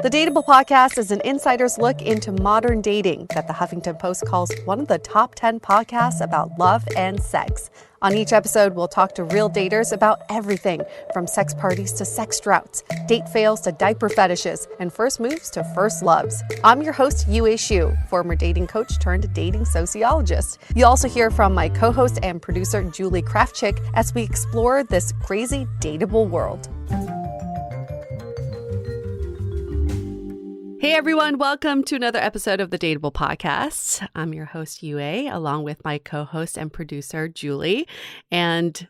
The Dateable podcast is an insider's look into modern dating that the Huffington Post calls one of the top 10 podcasts about love and sex. On each episode, we'll talk to real daters about everything from sex parties to sex droughts, date fails to diaper fetishes, and first moves to first loves. I'm your host, Yue Xu, former dating coach turned dating sociologist. You'll also hear from my co-host and producer, Julie Krafchick, as we explore this crazy dateable world. Hey everyone, welcome to another episode of the Dateable podcast. I'm your host, Yue, along with my co-host and producer, Julie. And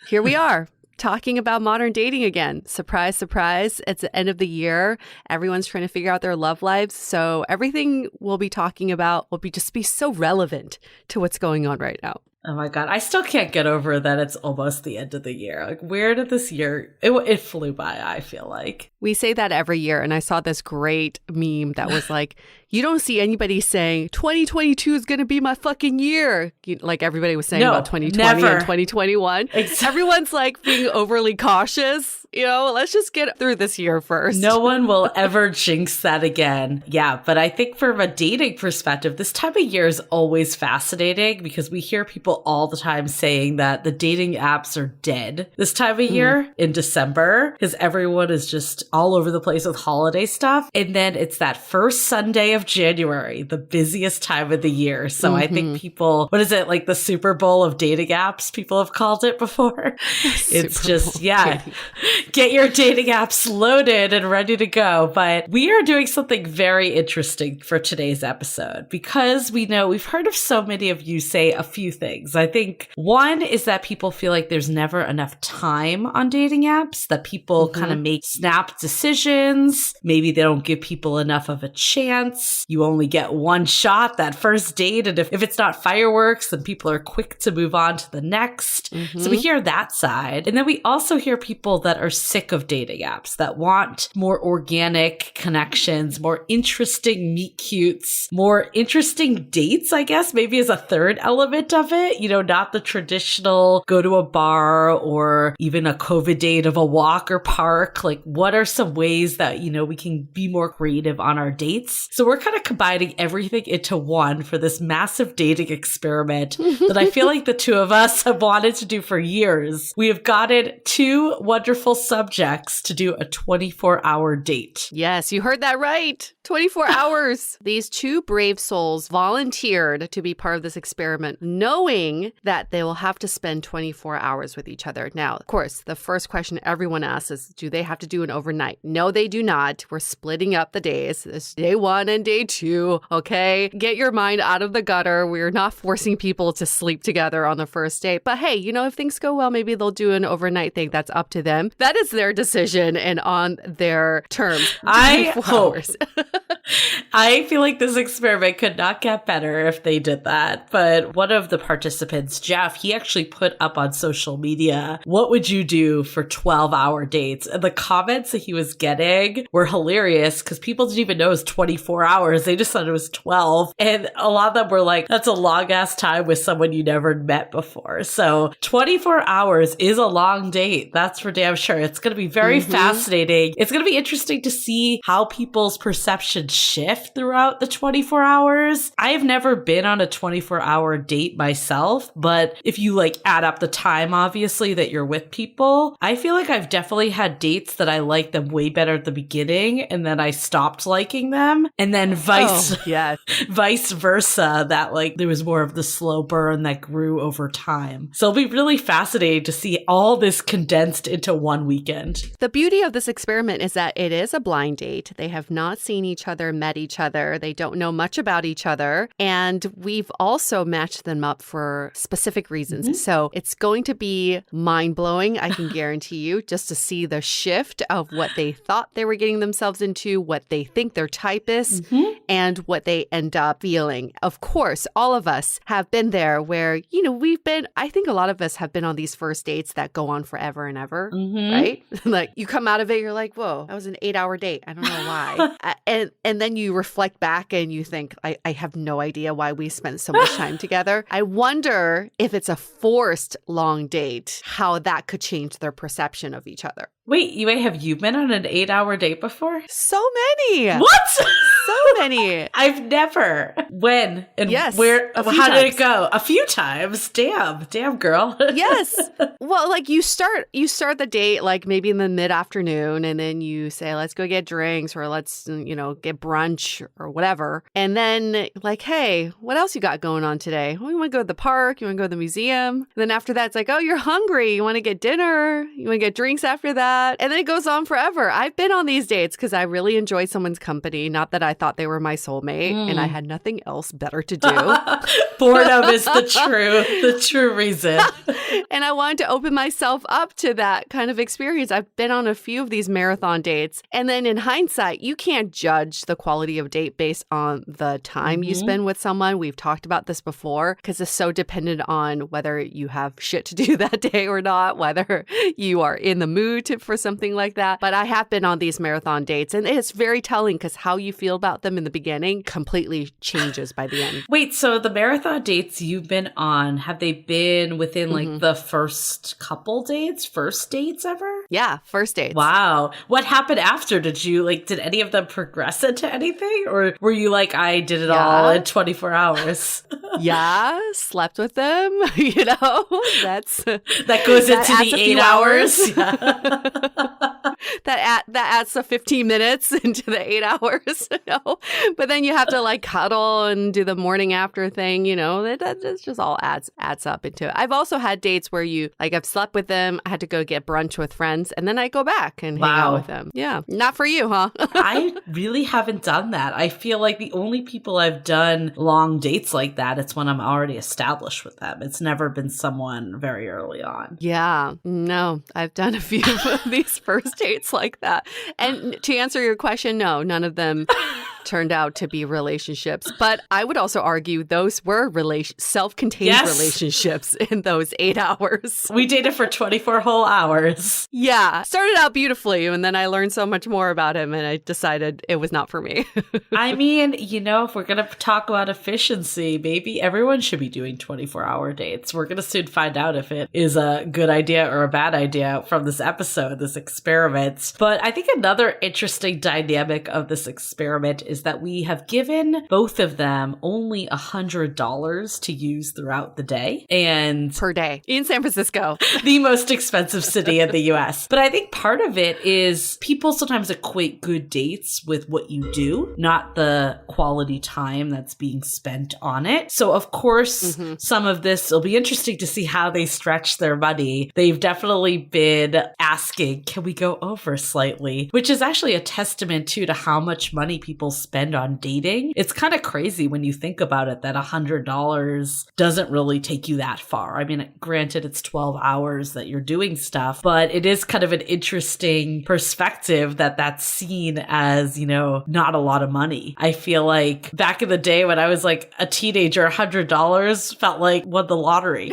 here we are, talking about modern dating again. Surprise, surprise. It's the end of the year. Everyone's trying to figure out their love lives. So everything we'll be talking about will be so relevant to what's going on right now. Oh my God. I still can't get over that it's almost the end of the year. Like, where did this year, it flew by, I feel like. We say that every year. And I saw this great meme that was like, you don't see anybody saying 2022 is going to be my fucking year. Like everybody was saying about 2020 never. and 2021. Exactly. Everyone's like being overly cautious. You know, let's just get through this year first. No one will ever jinx that again. Yeah, but I think from a dating perspective, this time of year is always fascinating because we hear people all the time saying that the dating apps are dead this time of year in December because everyone is just all over the place with holiday stuff. And then it's that first Sunday of January, the busiest time of the year. So I think people, what is it, like the Super Bowl of dating apps, people have called it before? It's just, get your dating apps loaded and ready to go. But we are doing something very interesting for today's episode because we know we've heard of so many of you say a few things. I think one is that people feel like there's never enough time on dating apps, that people kind of make snap decisions. Maybe they don't give people enough of a chance. You only get one shot that first date. And if it's not fireworks, then people are quick to move on to the next. So we hear that side. And then we also hear people that are sick of dating apps, that want more organic connections, more interesting meet cutes, more interesting dates, I guess, maybe as a third element of it. You know, not the traditional go to a bar or even a COVID date of a walk or park. Like, what are some ways that, you know, we can be more creative on our dates? So we're kind of combining everything into one for this massive dating experiment that I feel like the two of us have wanted to do for years. We have gotten two wonderful subjects to do a 24-hour date. Yes, you heard that right. 24 hours. These two brave souls volunteered to be part of this experiment, knowing that they will have to spend 24 hours with each other. Now, of course, the first question everyone asks is, do they have to do an overnight? No, they do not. We're splitting up the days. It's day one and day two, okay? Get your mind out of the gutter. We're not forcing people to sleep together on the first date. But hey, you know, if things go well, maybe they'll do an overnight thing. That's up to them. That is their decision and on their terms. I hope. I feel like this experiment could not get better if they did that. But one of the participants, Jeff, he actually put up on social media, what would you do for 12-hour dates? And the comments that he was getting were hilarious because people didn't even know it was 24 hours. They just thought it was 12. And a lot of them were like, that's a long ass time with someone you never met before. So 24 hours is a long date. That's for damn sure. It's going to be very fascinating. It's going to be interesting to see how people's perceptions shift throughout the 24 hours. I have never been on a 24-hour date myself, but if you like add up the time, obviously, that you're with people, I feel like I've definitely had dates that I liked them way better at the beginning and then I stopped liking them. And then vice versa, that like there was more of the slow burn that grew over time. So it'll be really fascinating to see all this condensed into one weekend. The beauty of this experiment is that it is a blind date. They have not seen each other, met each other. They don't know much about each other. And we've also matched them up for specific reasons. So it's going to be mind-blowing, I can guarantee you, just to see the shift of what they thought they were getting themselves into, what they think their type is, and what they end up feeling. Of course, all of us have been there where, you know, I think a lot of us have been on these first dates that go on forever and ever, right? Like you come out of it, you're like, whoa, that was an 8-hour date. I don't know why. and And then you reflect back and you think, I have no idea why we spent so much time together. I wonder if it's a forced long date, how that could change their perception of each other. Wait, Yue, have you been on an 8-hour date before? So many. What? So many. I've never. When? And yes. Where? How times. did it go? A few times. Damn, girl. Yes. Well, like you start the date like maybe in the mid-afternoon, and then you say, let's go get drinks, or let's, get brunch or whatever. And then like, hey, what else you got going on today? Well, you want to go to the park? You want to go to the museum? And then after that, it's like, oh, you're hungry. You want to get dinner? You want to get drinks after that? And then it goes on forever. I've been on these dates because I really enjoy someone's company. Not that I thought they were my soulmate and I had nothing else better to do. Boredom is the true reason. And I wanted to open myself up to that kind of experience. I've been on a few of these marathon dates. And then in hindsight, you can't judge the quality of date based on the time you spend with someone. We've talked about this before because it's so dependent on whether you have shit to do that day or not, whether you are in the mood for something like that. But I have been on these marathon dates, and it's very telling because how you feel about them in the beginning completely changes by the end. Wait, so the marathon dates you've been on, have they been within like the first couple dates, first dates ever? Yeah, first dates. Wow. What happened after? Did any of them progress into anything? Or were you like, I did it all in 24 hours? Yeah, slept with them, that goes into the 8 hours. that adds the 15 minutes into the 8 hours, But then you have to like cuddle and do the morning after thing, that just all adds up into it. I've also had dates where I've slept with them, I had to go get brunch with friends, and then I go back and hang out with them. Yeah. Not for you, huh? I really haven't done that. I feel like the only people I've done long dates like that, it's when I'm already established with them. It's never been someone very early on. Yeah. No, I've done a few of these first dates like that. And to answer your question, no, none of them turned out to be relationships. But I would also argue those were self-contained relationships in those 8 hours. We dated for 24 whole hours. Yeah. Started out beautifully, and then I learned so much more about him, and I decided it was not for me. I mean, if we're going to talk about efficiency, maybe everyone should be doing 24-hour dates. We're going to soon find out if it is a good idea or a bad idea from this episode, this experiment. But I think another interesting dynamic of this experiment is that we have given both of them only $100 to use throughout the day. And per day in San Francisco, the most expensive city in the US. But I think part of it is people sometimes equate good dates with what you do, not the quality time that's being spent on it. So of course, some of this will be interesting to see how they stretch their money. They've definitely been asking, can we go over slightly? Which is actually a testament to how much money people spend on dating. It's kind of crazy when you think about it that $100 doesn't really take you that far. I mean, granted, it's 12 hours that you're doing stuff, but it is kind of an interesting perspective that that's seen as, not a lot of money. I feel like back in the day when I was like a teenager, $100 felt like won the lottery,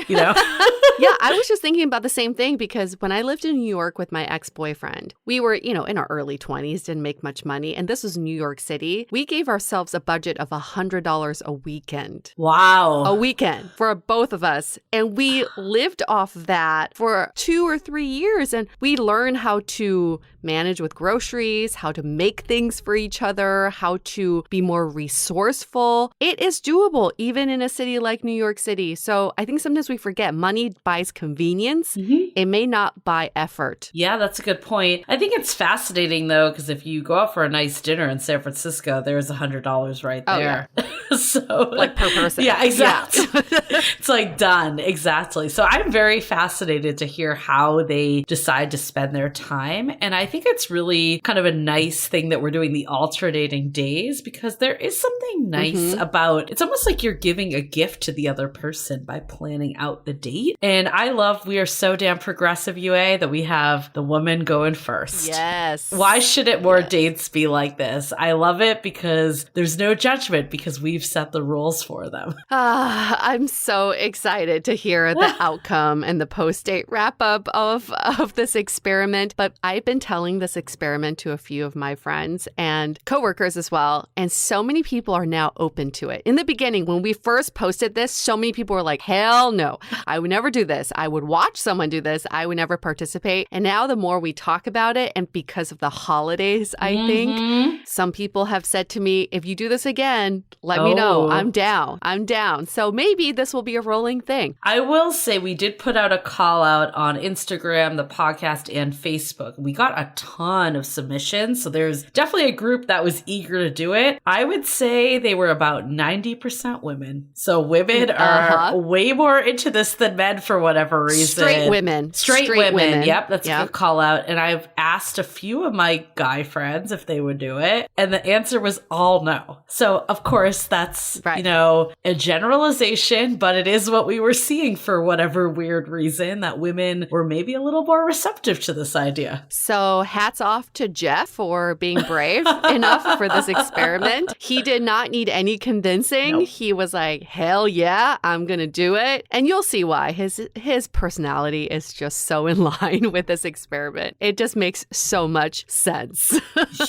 Yeah, I was just thinking about the same thing because when I lived in New York with my ex-boyfriend, we were, in our early 20s, didn't make much money. And this was New York City. We gave ourselves a budget of $100 a weekend. Wow. A weekend for both of us. And we lived off that for 2 or 3 years. And we learned how to manage with groceries, how to make things for each other, how to be more resourceful. It is doable, even in a city like New York City. So I think sometimes we forget money buys convenience. It may not buy effort. Yeah, that's a good point. I think it's fascinating, though, because if you go out for a nice dinner in San Francisco, there's $100 right there. Oh, yeah. So, like per person. Yeah, exactly. Yeah. It's like done. Exactly. So I'm very fascinated to hear how they decide to spend their time. And I think it's really kind of a nice thing that we're doing the alternating days because there is something nice about it's almost like you're giving a gift to the other person by planning out the date. And I love we are so damn progressive, UA, that we have the woman going first. Yes. Why shouldn't more dates be like this? I love it because there's no judgment because we've we've set the rules for them. I'm so excited to hear the outcome and the post-date wrap-up of this experiment. But I've been telling this experiment to a few of my friends and coworkers as well. And so many people are now open to it. In the beginning, when we first posted this, so many people were like, hell no, I would never do this. I would watch someone do this. I would never participate. And now the more we talk about it, and because of the holidays, I think, some people have said to me, if you do this again, let me know. I'm down. I'm down. So maybe this will be a rolling thing. I will say we did put out a call out on Instagram, the podcast, and Facebook. We got a ton of submissions. So there's definitely a group that was eager to do it. I would say they were about 90% women. So women are way more into this than men for whatever reason. Straight women. Straight women. Yep, that's a good call out. And I've asked a few of my guy friends if they would do it. And the answer was all no. So of course that's, you know, a generalization, but it is what we were seeing for whatever weird reason, that women were maybe a little more receptive to this idea. So hats off to Jeff for being brave enough for this experiment. He did not need any convincing. Nope. He was like, hell yeah, I'm going to do it. And you'll see why. His personality is just so in line with this experiment. It just makes so much sense.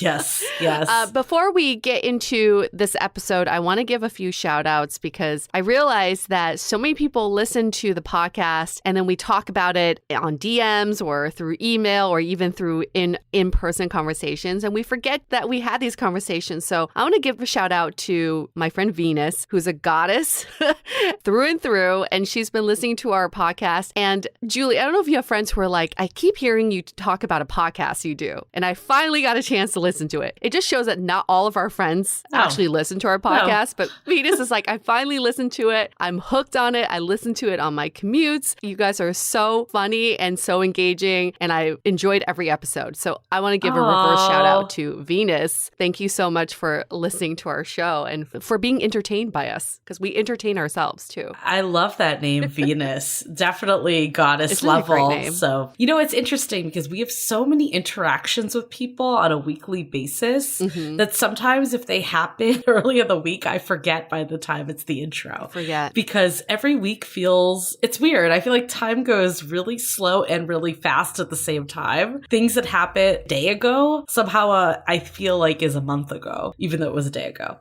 Yes. Before we get into this episode, I want to give a few shout outs because I realized that so many people listen to the podcast and then we talk about it on DMs or through email or even through in-person conversations. And we forget that we had these conversations. So I want to give a shout out to my friend Venus, who's a goddess through and through. And she's been listening to our podcast. And Julie, I don't know if you have friends who are like, I keep hearing you talk about a podcast you do. And I finally got a chance to listen to it. It just shows that not all of our friends actually listen to our podcast. But Venus is like, I finally listened to it. I'm hooked on it. I listen to it on my commutes. You guys are so funny and so engaging. And I enjoyed every episode. So I want to give a reverse shout out to Venus. Thank you so much for listening to our show and for being entertained by us, because we entertain ourselves too. I love that name, Venus. Definitely goddess level. So, you know, it's interesting because we have so many interactions with people on a weekly basis that sometimes if they happen early in the week, I forget by the time it's the intro. Because every week it's weird. I feel like time goes really slow and really fast at the same time. Things that happened a day ago, somehow I feel like is a month ago, even though it was a day ago.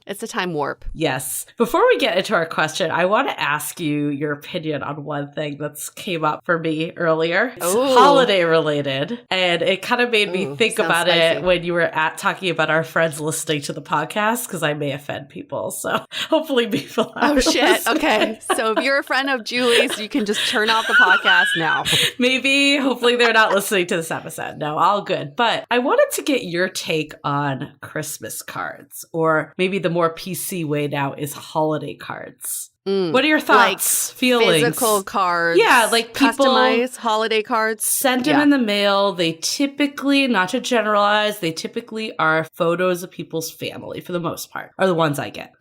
It's a time warp. Yes. Before we get into our question, I want to ask you your opinion on one thing that's came up for me earlier. It's holiday related. And it kind of made me think about it when you were talking about our friends listening to the podcast, because I may offend people. So hopefully people Oh, shit. Okay. So if you're a friend of Julie's, you can just turn off the podcast now. Maybe, hopefully they're not listening to this episode. No, all good. But I wanted to get your take on Christmas cards, or maybe the more PC way now is holiday cards. What are your thoughts, feelings? Physical cards. Yeah, like people customize holiday cards. Send them in the mail. They typically, not to generalize, they typically are photos of people's family for the most part, are the ones I get.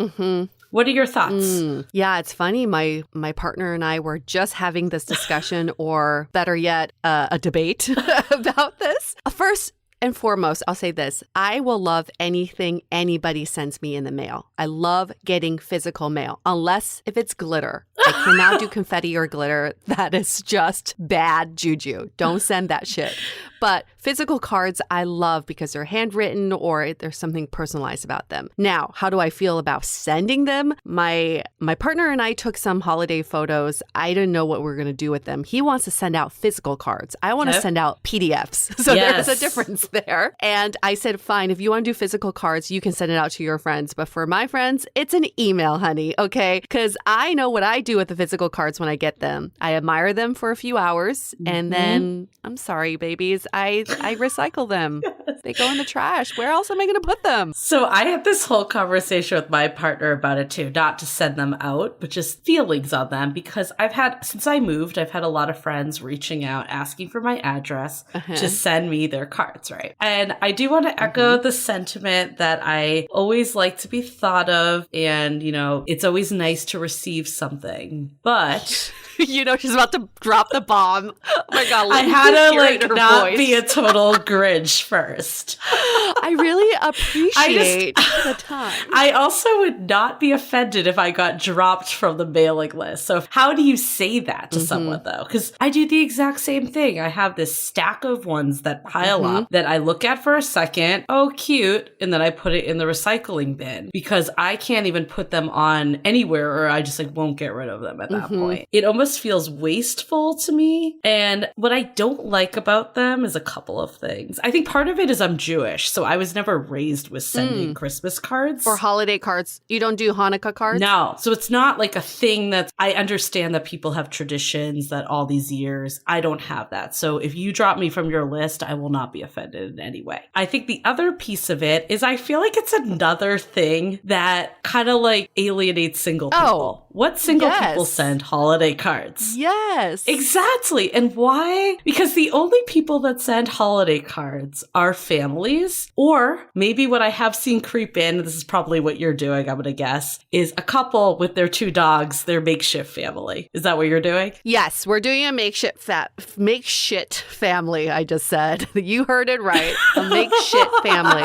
What are your thoughts? Yeah, it's funny. My partner and I were just having this discussion, or better yet, a debate about this. First and foremost, I'll say this. I will love anything anybody sends me in the mail. I love getting physical mail, unless if it's glitter. I cannot do confetti or glitter. That is just bad juju. Don't send that shit. But physical cards I love because they're handwritten or there's something personalized about them. Now, how do I feel about sending them? My partner and I took some holiday photos. I didn't know what we were going to do with them. He wants to send out physical cards. I want to send out PDFs. So there's a difference there. And I said, fine, if you want to do physical cards, you can send it out to your friends. But for my friends, it's an email, honey. Okay? Because I know what I do with the physical cards when I get them. I admire them for a few hours and then I'm sorry, babies. I recycle them. They go in the trash. Where else am I going to put them? So I had this whole conversation with my partner about it too, not to send them out, but just feelings on them, because since I moved, I've had a lot of friends reaching out, asking for my address to send me their cards, right? And I do want to echo the sentiment that I always like to be thought of, and, you know, it's always nice to receive something, but You know, she's about to drop the bomb. Oh my God. I had to not be a total Grinch first. I really appreciate the time. I also would not be offended if I got dropped from the mailing list. So how do you say that to someone though? Because I do the exact same thing. I have this stack of ones that pile up that I look at for a second. Oh, cute. And then I put it in the recycling bin because I can't even put them on anywhere or I just won't get rid of them at that point. It almost feels wasteful to me. And what I don't like about them is a couple of things. I think part of it is I'm Jewish, so I was never raised with sending Christmas cards. Or holiday cards. You don't do Hanukkah cards? No. So it's not like a thing that I understand that people have traditions that all these years. I don't have that. So if you drop me from your list, I will not be offended in any way. I think the other piece of it is I feel like it's another thing that kind of alienates single people. What single people send holiday cards? Yes. Exactly. And why? Because the only people that send holiday cards are families, or maybe what I have seen creep in, this is probably what you're doing, I'm going to guess, is a couple with their 2 dogs, their makeshift family. Is that what you're doing? Yes, we're doing a makeshift family, I just said. You heard it right. A makeshift family.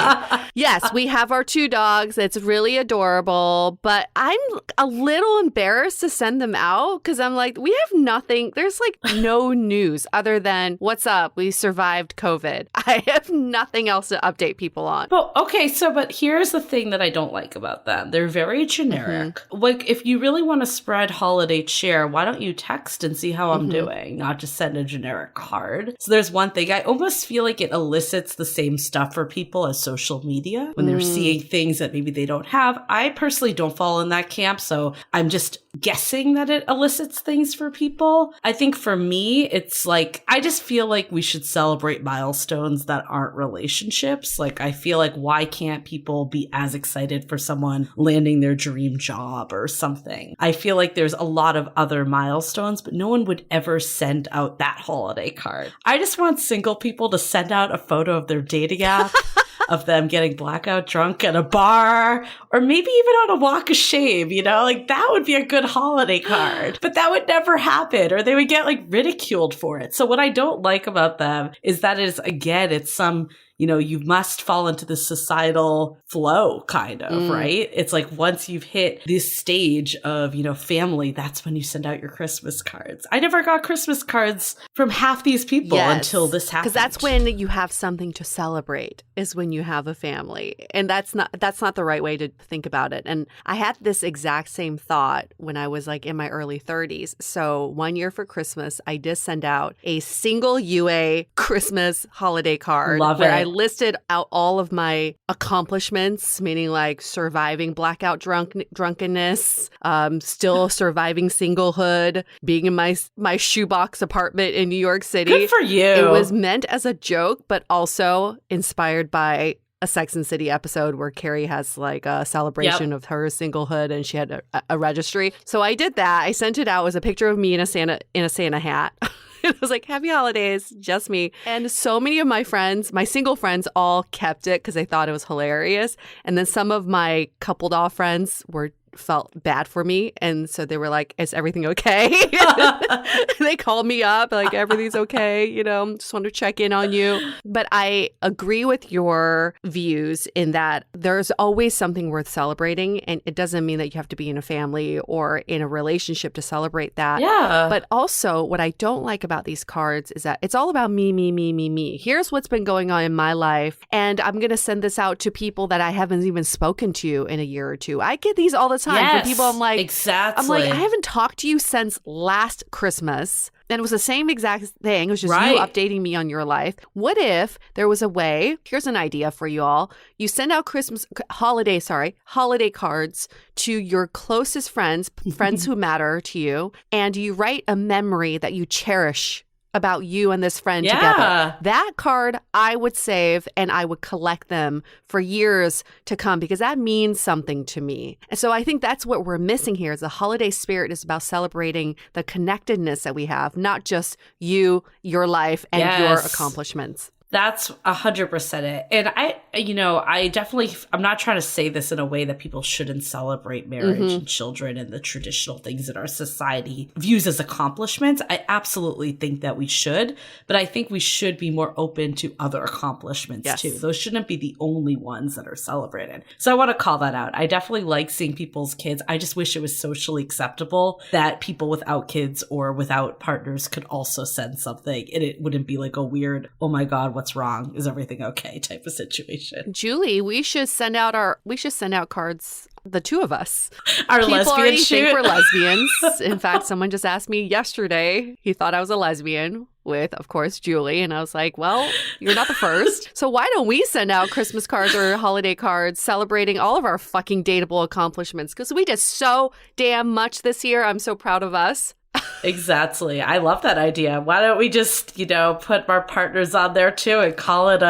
Yes, we have our 2 dogs. It's really adorable, but I'm a little embarrassed to send them out because I'm like, we have nothing. There's no news other than what's up. We survived COVID. I have nothing else to update people on. Well, okay. But here's the thing that I don't like about them. They're very generic. If you really want to spread holiday cheer, why don't you text and see how I'm doing, not just send a generic card? So there's one thing. I almost feel like it elicits the same stuff for people as social media when they're seeing things that maybe they don't have. I personally don't fall in that camp, so I'm just guessing that it elicits things for people. I think for me, it's I just feel like we should celebrate milestones that aren't relationships. I feel like why can't people be as excited for someone landing their dream job or something? I feel like there's a lot of other milestones, but no one would ever send out that holiday card. I just want single people to send out a photo of their dating app. Of them getting blackout drunk at a bar, or maybe even on a walk of shame, that would be a good holiday card. But that would never happen, or they would get ridiculed for it. So what I don't like about them is that it's some, you must fall into the societal flow kind of, right? It's once you've hit this stage of, family, that's when you send out your Christmas cards. I never got Christmas cards from half these people until this happened. Because that's when you have something to celebrate, is when you have a family. And that's not the right way to think about it. And I had this exact same thought when I was in my early 30s. So one year for Christmas, I did send out a single UA Christmas holiday card. Love where it. I listed out all of my accomplishments, meaning blackout drunkenness, still surviving singlehood, being in my shoebox apartment in New York City. Good for you. It was meant as a joke, but also inspired by a Sex and the City episode where Carrie has a celebration of her singlehood and she had a registry. So I did that. I sent it out. It was a picture of me in a Santa hat. It was happy holidays, just me. And so many of my friends, my single friends, all kept it because they thought it was hilarious. And then some of my coupled off friends felt bad for me. And so they were like, is everything okay? They called me up everything's okay. Just want to check in on you. But I agree with your views in that there's always something worth celebrating. And it doesn't mean that you have to be in a family or in a relationship to celebrate that. Yeah. But also what I don't like about these cards is that it's all about me, me, me, me, me. Here's what's been going on in my life. And I'm going to send this out to people that I haven't even spoken to in a year or two. I get these all the time. Yes, from people. I'm exactly. I haven't talked to you since last Christmas. And it was the same exact thing. It was just you updating me on your life. What if there was a way, here's an idea for you all. You send out holiday cards to your closest friends who matter to you, and you write a memory that you cherish about you and this friend together. That card I would save and I would collect them for years to come because that means something to me. And so I think that's what we're missing here is the holiday spirit is about celebrating the connectedness that we have, not just you, your life, and your accomplishments. That's 100% it. And I definitely, I'm not trying to say this in a way that people shouldn't celebrate marriage and children and the traditional things that our society views as accomplishments. I absolutely think that we should, but I think we should be more open to other accomplishments too. Those shouldn't be the only ones that are celebrated. So I want to call that out. I definitely like seeing people's kids. I just wish it was socially acceptable that people without kids or without partners could also send something, and it wouldn't be like a weird, oh my God, what's wrong? Is everything okay? Type of situation. Julie, we should send out cards, the two of us. Our People lesbian already shoot. think we're lesbians. In fact, someone just asked me yesterday, he thought I was a lesbian with, of course, Julie. And I was like, well, you're not the first. So why don't we send out Christmas cards or holiday cards celebrating all of our fucking dateable accomplishments? Because we did so damn much this year. I'm so proud of us. Exactly. I love that idea. Why don't we just, put our partners on there too and call it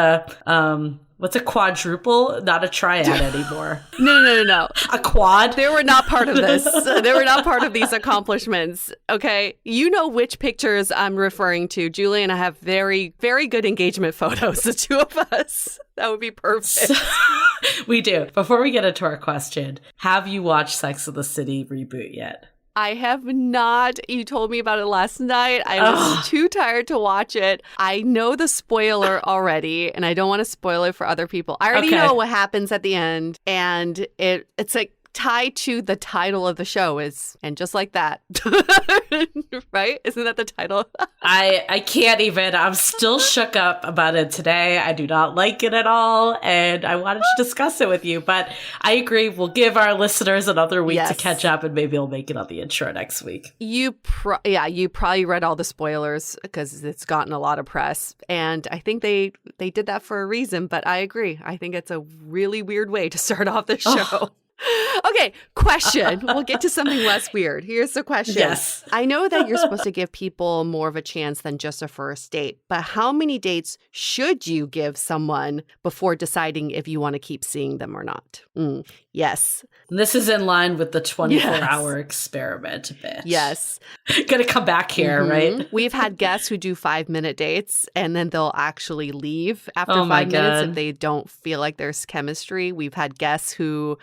what's a quadruple? Not a triad anymore. No. A quad? They were not part of this. They were not part of these accomplishments. Okay. You know which pictures I'm referring to. Julie and I have very, very good engagement photos, the two of us. That would be perfect. We do. Before we get into our question, have you watched Sex and the City reboot yet? I have not. You told me about it last night. I was too tired to watch it. I know the spoiler already, and I don't want to spoil it for other people. I already know what happens at the end, and it's like tied to the title of the show and just like that. Right? Isn't that the title? I can't even. I'm still shook up about it today. I do not like it at all, and I wanted to discuss it with you, but I agree. We'll give our listeners another week to catch up, and maybe we'll make it on the intro next week. You probably read all the spoilers because it's gotten a lot of press, and I think they did that for a reason, but I agree. I think it's a really weird way to start off the show. Okay, question. We'll get to something less weird. Here's the question. Yes. I know that you're supposed to give people more of a chance than just a first date, but how many dates should you give someone before deciding if you want to keep seeing them or not? Yes. This is in line with the 24-hour experiment bit. Yes. Gonna come back here, right? We've had guests who do 5-minute dates and then they'll actually leave after 5 minutes if they don't feel like there's chemistry. We've had guests who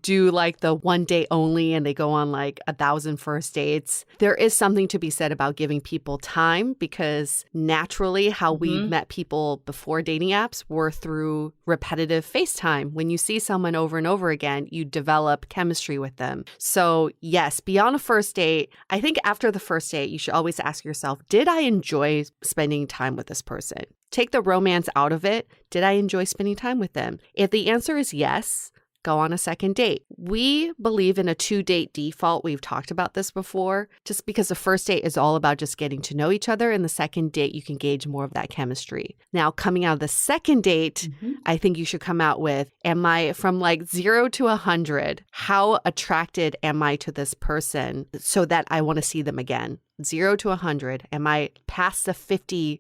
do like the one day only and they go on like 1,000 first dates. There is something to be said about giving people time because naturally how we met people before dating apps were through repetitive FaceTime. When you see someone over and over again, you develop chemistry with them. So yes, beyond a first date, I think after the first date, you should always ask yourself, did I enjoy spending time with this person? Take the romance out of it. Did I enjoy spending time with them? If the answer is yes, go on a second date. We believe in a 2-date default. We've talked about this before, just because the first date is all about just getting to know each other. And the second date, you can gauge more of that chemistry. Now, coming out of the second date, I think you should come out with, am I from like 0 to 100? How attracted am I to this person so that I want to see them again? 0 to 100. Am I past the 50%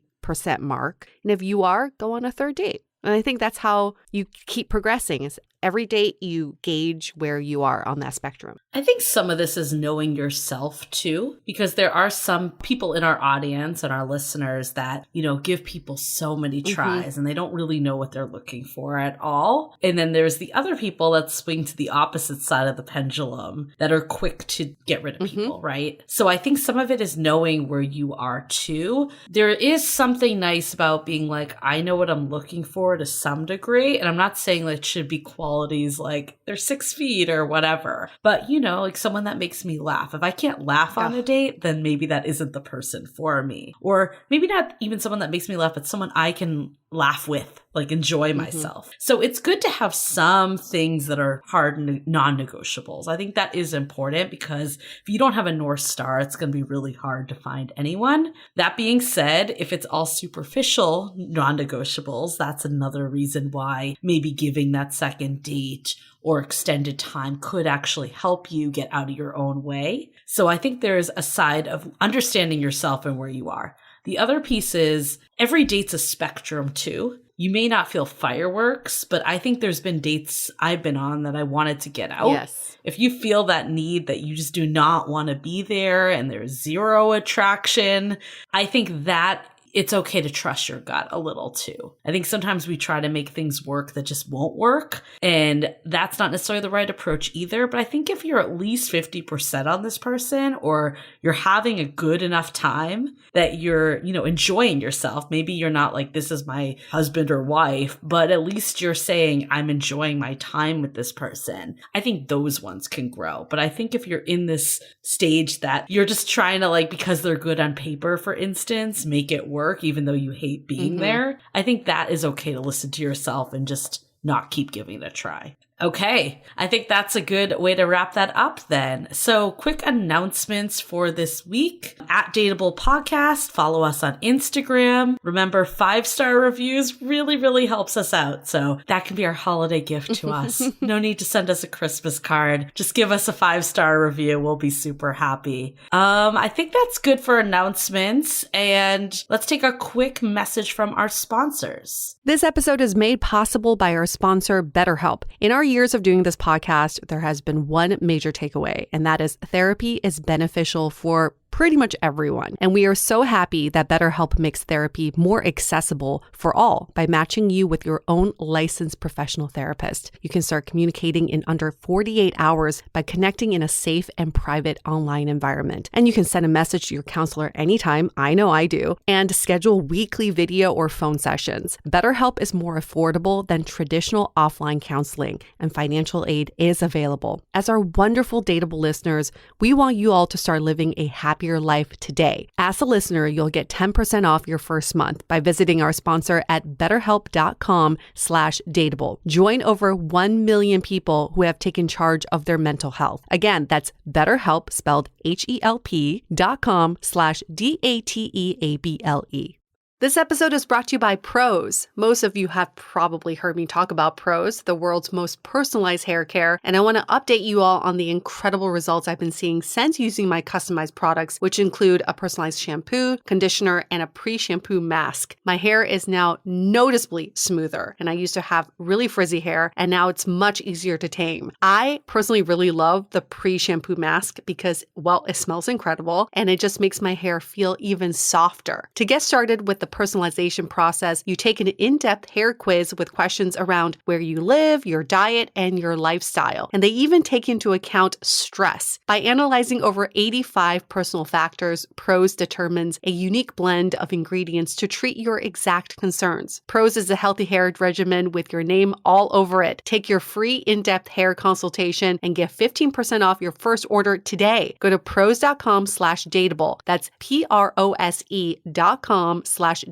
mark? And if you are, go on a third date. And I think that's how you keep progressing is every date you gauge where you are on that spectrum. I think some of this is knowing yourself too, because there are some people in our audience and our listeners that, give people so many tries and they don't really know what they're looking for at all. And then there's the other people that swing to the opposite side of the pendulum that are quick to get rid of people, right? So I think some of it is knowing where you are too. There is something nice about being like, I know what I'm looking for to some degree. And I'm not saying that it should be qualities like they're 6 feet or whatever, but like someone that makes me laugh. If I can't laugh on a date, then maybe that isn't the person for me. Or maybe not even someone that makes me laugh, but someone I can laugh with, like enjoy myself. So it's good to have some things that are hard non-negotiables. I think that is important because if you don't have a North Star, it's going to be really hard to find anyone. That being said, if it's all superficial non-negotiables, that's another reason why maybe giving that second date or extended time could actually help you get out of your own way. So I think there's a side of understanding yourself and where you are. The other piece is every date's a spectrum too. You may not feel fireworks, but I think there's been dates I've been on that I wanted to get out. Yes. If you feel that need that you just do not want to be there and there's zero attraction, I think that it's okay to trust your gut a little too. I think sometimes we try to make things work that just won't work. And that's not necessarily the right approach either. But I think if you're at least 50% on this person, or you're having a good enough time that you're, enjoying yourself, maybe you're not like, this is my husband or wife, but at least you're saying, I'm enjoying my time with this person. I think those ones can grow. But I think if you're in this stage that you're just trying to, like, because they're good on paper, for instance, make it work, even though you hate being there, I think that is okay to listen to yourself and just not keep giving it a try. Okay, I think that's a good way to wrap that up then. So quick announcements for this week. At Dateable Podcast, follow us on Instagram. Remember, 5-star reviews really, really helps us out. So that can be our holiday gift to us. No need to send us a Christmas card. Just give us a 5-star review. We'll be super happy. I think that's good for announcements. And let's take a quick message from our sponsors. This episode is made possible by our sponsor, BetterHelp. In our years of doing this podcast, there has been one major takeaway, and that is therapy is beneficial for pretty much everyone. And we are so happy that BetterHelp makes therapy more accessible for all by matching you with your own licensed professional therapist. You can start communicating in under 48 hours by connecting in a safe and private online environment. And you can send a message to your counselor anytime, I know I do, and schedule weekly video or phone sessions. BetterHelp is more affordable than traditional offline counseling, and financial aid is available. As our wonderful Dateable listeners, we want you all to start living a happier life today. As a listener, you'll get 10% off your first month by visiting our sponsor at betterhelp.com/dateable. Join over 1 million people who have taken charge of their mental health. Again, that's BetterHelp, spelled HELP.com/DATEABLE. This episode is brought to you by Prose. Most of you have probably heard me talk about Prose, the world's most personalized hair care, and I want to update you all on the incredible results I've been seeing since using my customized products, which include a personalized shampoo, conditioner, and a pre-shampoo mask. My hair is now noticeably smoother, and I used to have really frizzy hair, and now it's much easier to tame. I personally really love the pre-shampoo mask because, well, it smells incredible, and it just makes my hair feel even softer. To get started with the personalization process, you take an in-depth hair quiz with questions around where you live, your diet, and your lifestyle. And they even take into account stress. By analyzing over 85 personal factors, Prose determines a unique blend of ingredients to treat your exact concerns. Prose is a healthy hair regimen with your name all over it. Take your free in-depth hair consultation and get 15% off your first order today. Go to prose.com/dateable. That's prose.com/DATEABLE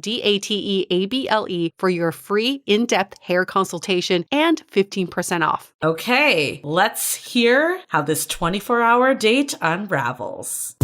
for your free in-depth hair consultation and 15% off. Okay, let's hear how this 24-hour date unravels.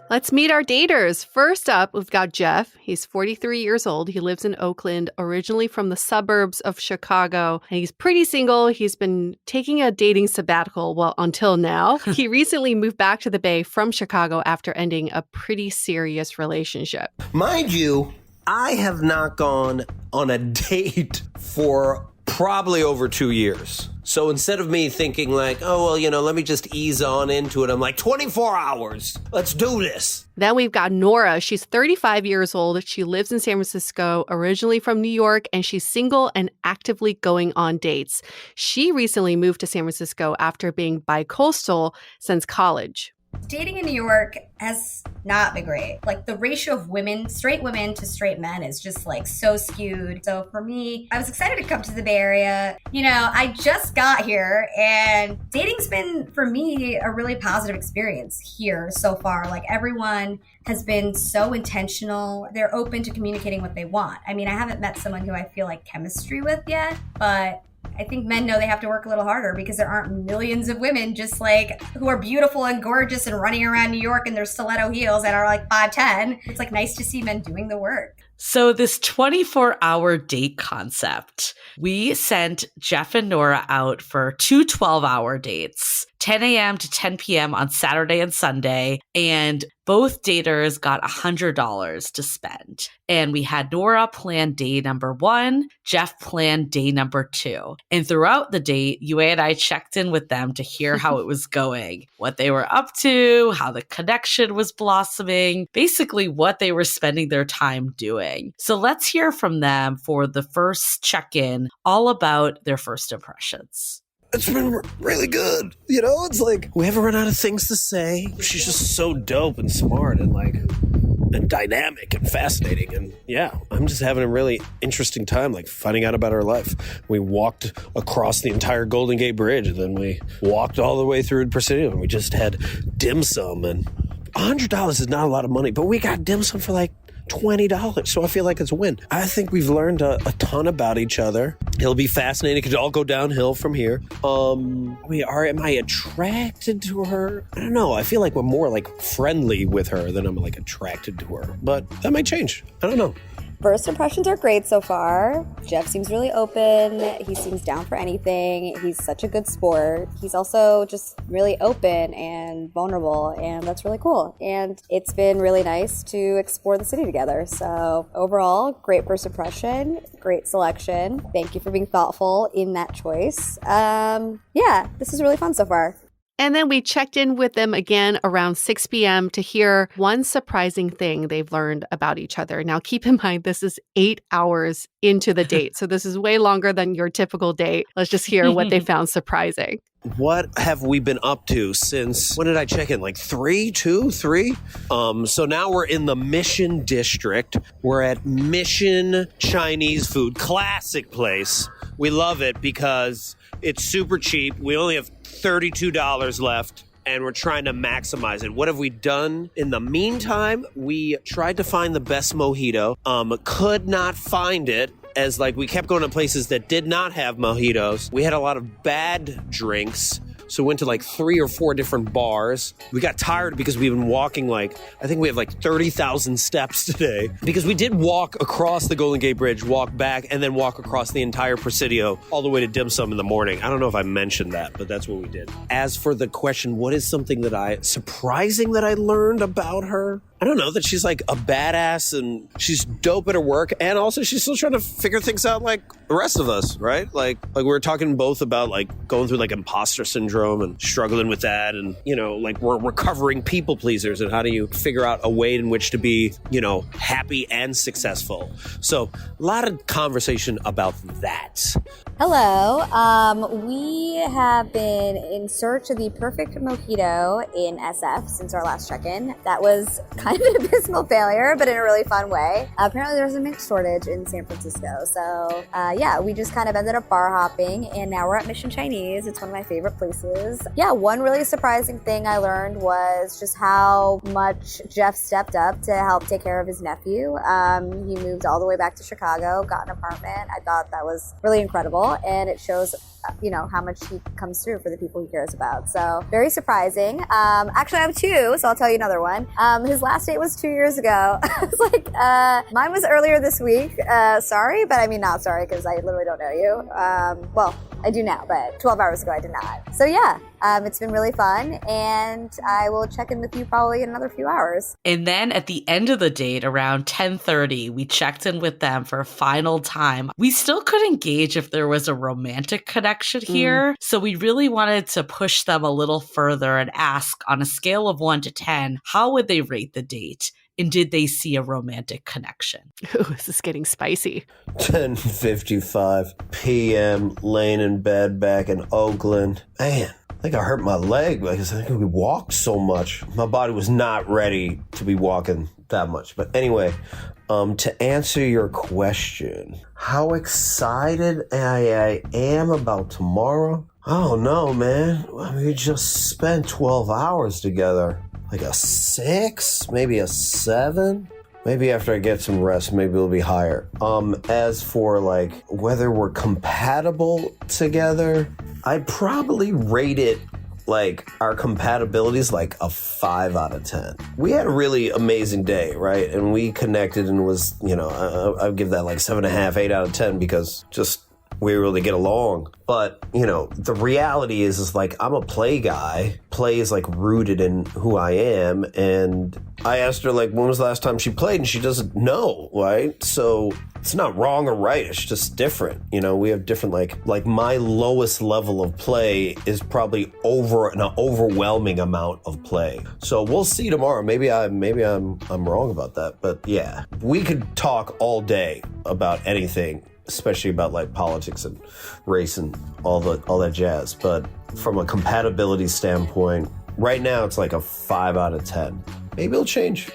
Let's meet our daters. First up, we've got Jeff. He's 43 years old. He lives in Oakland, originally from the suburbs of Chicago. And he's pretty single. He's been taking a dating sabbatical, well, until now. He recently moved back to the Bay from Chicago after ending a pretty serious relationship. Mind you, I have not gone on a date for probably over 2 years. So instead of me thinking like, oh, well, let me just ease on into it, I'm like, 24 hours. Let's do this. Then we've got Nora. She's 35 years old. She lives in San Francisco, originally from New York, and she's single and actively going on dates. She recently moved to San Francisco after being bi-coastal since college. Dating in New York has not been great. Like the ratio of straight women to straight men is just like so skewed. So for me, I was excited to come to the Bay Area. I just got here and dating's been for me a really positive experience here so far. Like everyone has been so intentional. They're open to communicating what they want. I mean, I haven't met someone who I feel like chemistry with yet, but I think men know they have to work a little harder because there aren't millions of women just like who are beautiful and gorgeous and running around New York in their stiletto heels and are like 5'10". It's like nice to see men doing the work. So this 24-hour date concept, we sent Jeff and Nora out for 2 12-hour dates. 10 a.m. to 10 p.m. on Saturday and Sunday. And both daters got $100 to spend. And we had Nora plan day number 1, Jeff planned day number 2. And throughout the date, Yue and I checked in with them to hear how it was going, what they were up to, how the connection was blossoming, basically what they were spending their time doing. So let's hear from them for the first check-in, all about their first impressions. It's been really good. You know, it's like we haven't run out of things to say. She's just so dope and smart and and dynamic and fascinating. And yeah, I'm just having a really interesting time, finding out about her life. We walked across the entire Golden Gate Bridge, and then we walked all the way through Presidio, and we just had dim sum. And $100 is not a lot of money, but we got dim sum for $20, so I feel like it's a win. I think we've learned a ton about each other. It'll be fascinating. It could all go downhill from here. Am I attracted to her? I don't know. I feel like we're more friendly with her than I'm attracted to her. But that might change. I don't know. First impressions are great so far. Jeff seems really open. He seems down for anything. He's such a good sport. He's also just really open and vulnerable, and that's really cool. And it's been really nice to explore the city together. So overall, great first impression, great selection. Thank you for being thoughtful in that choice. Yeah, this is really fun so far. And then we checked in with them again around 6 p.m. to hear one surprising thing they've learned about each other. Now, keep in mind, this is 8 hours into the date. So this is way longer than your typical date. Let's just hear what they found surprising. What have we been up to since, when did I check in? 3? So now we're in the Mission District. We're at Mission Chinese Food, classic place. We love it because it's super cheap. We only have $32 left, and we're trying to maximize it. What have we done in the meantime? We tried to find the best mojito, could not find it, as we kept going to places that did not have mojitos. We had a lot of bad drinks, so we went to 3 or 4 different bars. We got tired because we've been walking I think we have 30,000 steps today, because we did walk across the Golden Gate Bridge, walk back, and then walk across the entire Presidio all the way to dim sum in the morning. I don't know if I mentioned that, but that's what we did. As for the question, what is something surprising that I learned about her? I don't know, that she's a badass and she's dope at her work, and also she's still trying to figure things out like the rest of us, right? Like we were talking both about going through imposter syndrome and struggling with that, and we're recovering people pleasers, and how do you figure out a way in which to be happy and successful. So a lot of conversation about that. Hello. We have been in search of the perfect mojito in SF since our last check-in. That was kind of an abysmal failure, but in a really fun way. Apparently there's a mix shortage in San Francisco. So yeah, we just kind of ended up bar hopping, and now we're at Mission Chinese. It's one of my favorite places. Yeah, one really surprising thing I learned was just how much Jeff stepped up to help take care of his nephew. He moved all the way back to Chicago, got an apartment. I thought that was really incredible, and it shows how much he comes through for the people he cares about. So very surprising. Actually, I have 2, so I'll tell you another one. His last date was 2 years ago. I was mine was earlier this week. Sorry, but I mean not sorry, because I literally don't know you. Well, I do now, but 12 hours ago I did not. So yeah, it's been really fun, and I will check in with you probably in another few hours. And then at the end of the date, around 10:30, we checked in with them for a final time. We still couldn't gauge if there was a romantic connection here, so we really wanted to push them a little further and ask, on a scale of 1 to 10, how would they rate the date? And did they see a romantic connection? Ooh, this is getting spicy. 10:55 p.m., laying in bed back in Oakland. Man, I think I hurt my leg because I think we walked so much. My body was not ready to be walking that much. But anyway, to answer your question, how excited I am about tomorrow? Oh no, man. We just spent 12 hours together. A 6, maybe a 7. Maybe after I get some rest, maybe it'll be higher. As for whether we're compatible together, I'd probably rate it our compatibility is a 5 out of 10. We had a really amazing day, right? And we connected and was, I'd give that 7.5, 8 out of 10, because just we really get along. But, the reality is like, I'm a play guy. Play is like rooted in who I am. And I asked her, like, when was the last time she played? And she doesn't know, right? So it's not wrong or right. It's just different. We have different, like my lowest level of play is probably over an overwhelming amount of play. So we'll see tomorrow. Maybe I'm wrong about that. But yeah, we could talk all day about anything, especially about like politics and race and all that jazz. But from a compatibility standpoint, right now it's like a 5 out of 10. Maybe it'll change.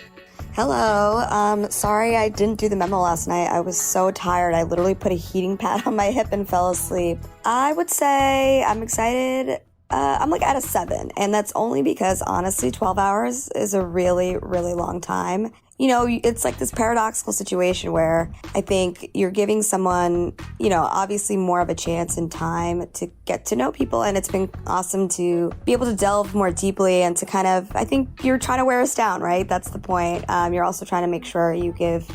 Hello. Sorry I didn't do the memo last night. I was so tired. I literally put a heating pad on my hip and fell asleep. I would say I'm excited. I'm like at a 7, and that's only because honestly 12 hours is a really, really long time. It's like this paradoxical situation where I think you're giving someone, obviously more of a chance in time to get to know people. And it's been awesome to be able to delve more deeply and to kind of, I think you're trying to wear us down, right? That's the point. You're also trying to make sure you give,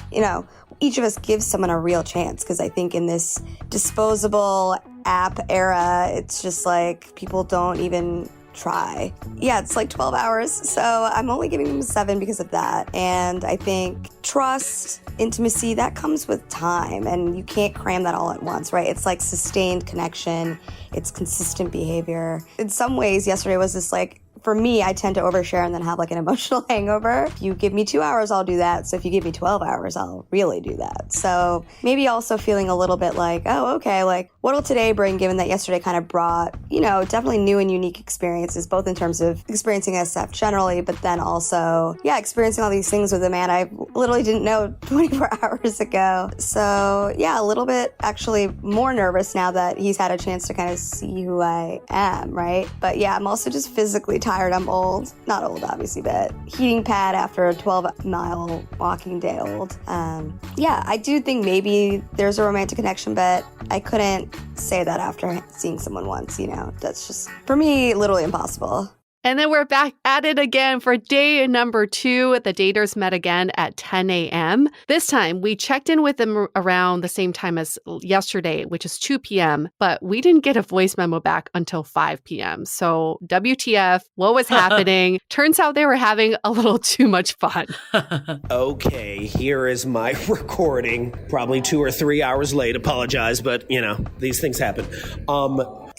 each of us gives someone a real chance. Because I think in this disposable app era, it's just like people don't even try. Yeah, it's like 12 hours. So I'm only giving them a 7 because of that. And I think trust, intimacy, that comes with time. And you can't cram that all at once, right? It's like sustained connection. It's consistent behavior. In some ways, yesterday was just like, for me, I tend to overshare and then have like an emotional hangover. If you give me 2 hours, I'll do that. So if you give me 12 hours, I'll really do that. So maybe also feeling a little bit like, oh, okay, like what will today bring, given that yesterday kind of brought, definitely new and unique experiences, both in terms of experiencing SF generally, but then also, experiencing all these things with a man I literally didn't know 24 hours ago. So yeah, a little bit actually more nervous now that he's had a chance to kind of see who I am, right? But yeah, I'm also just physically tired. I'm old. Not old, obviously, but heating pad after a 12-mile walking day old. I do think maybe there's a romantic connection, but I couldn't say that after seeing someone once, That's just, for me, literally impossible. And then we're back at it again for day number 2. The daters met again at 10 a.m. This time, we checked in with them around the same time as yesterday, which is 2 p.m., but we didn't get a voice memo back until 5 p.m. So WTF, what was happening? Turns out they were having a little too much fun. Okay, here is my recording. Probably 2 or 3 hours late. Apologize, but, these things happen.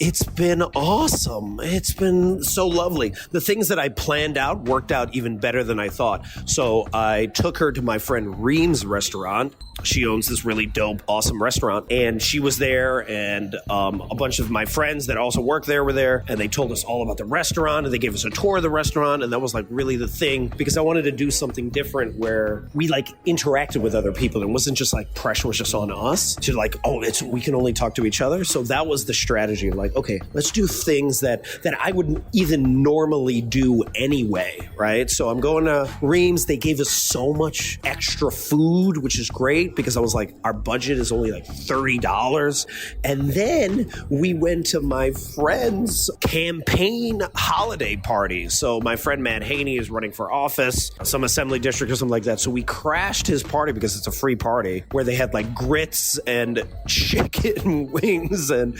It's been awesome. It's been so lovely. The things that I planned out worked out even better than I thought. So I took her to my friend Reem's restaurant. She owns this really dope, awesome restaurant. And she was there, and a bunch of my friends that also work there were there. And they told us all about the restaurant, and they gave us a tour of the restaurant. And that was like really the thing, because I wanted to do something different where we like interacted with other people. And it wasn't just like pressure was just on us to like, we can only talk to each other. So that was the strategy. Like, okay, let's do things that I wouldn't even normally do anyway, right? So I'm going to Reem's. They gave us so much extra food, which is great, because I was like, our budget is only like $30. And then we went to my friend's campaign holiday party. So my friend Matt Haney is running for office, some assembly district or something like that. So we crashed his party because it's a free party where they had like grits and chicken wings and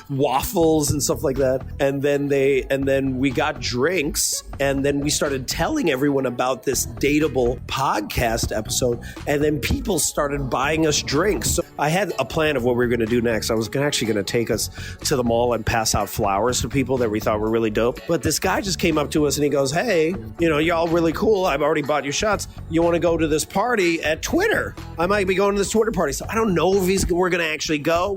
waffles and stuff like that. And then we got drinks, and then we started telling everyone about this Dateable podcast episode, and then people started buying us drinks. So I had a plan of what we were going to do next. I was actually going to take us to the mall and pass out flowers to people that we thought were really dope. But this guy just came up to us and he goes, hey, y'all really cool. I've already bought you shots. You want to go to this party at Twitter? I might be going to this Twitter party. So I don't know if we're going to actually go.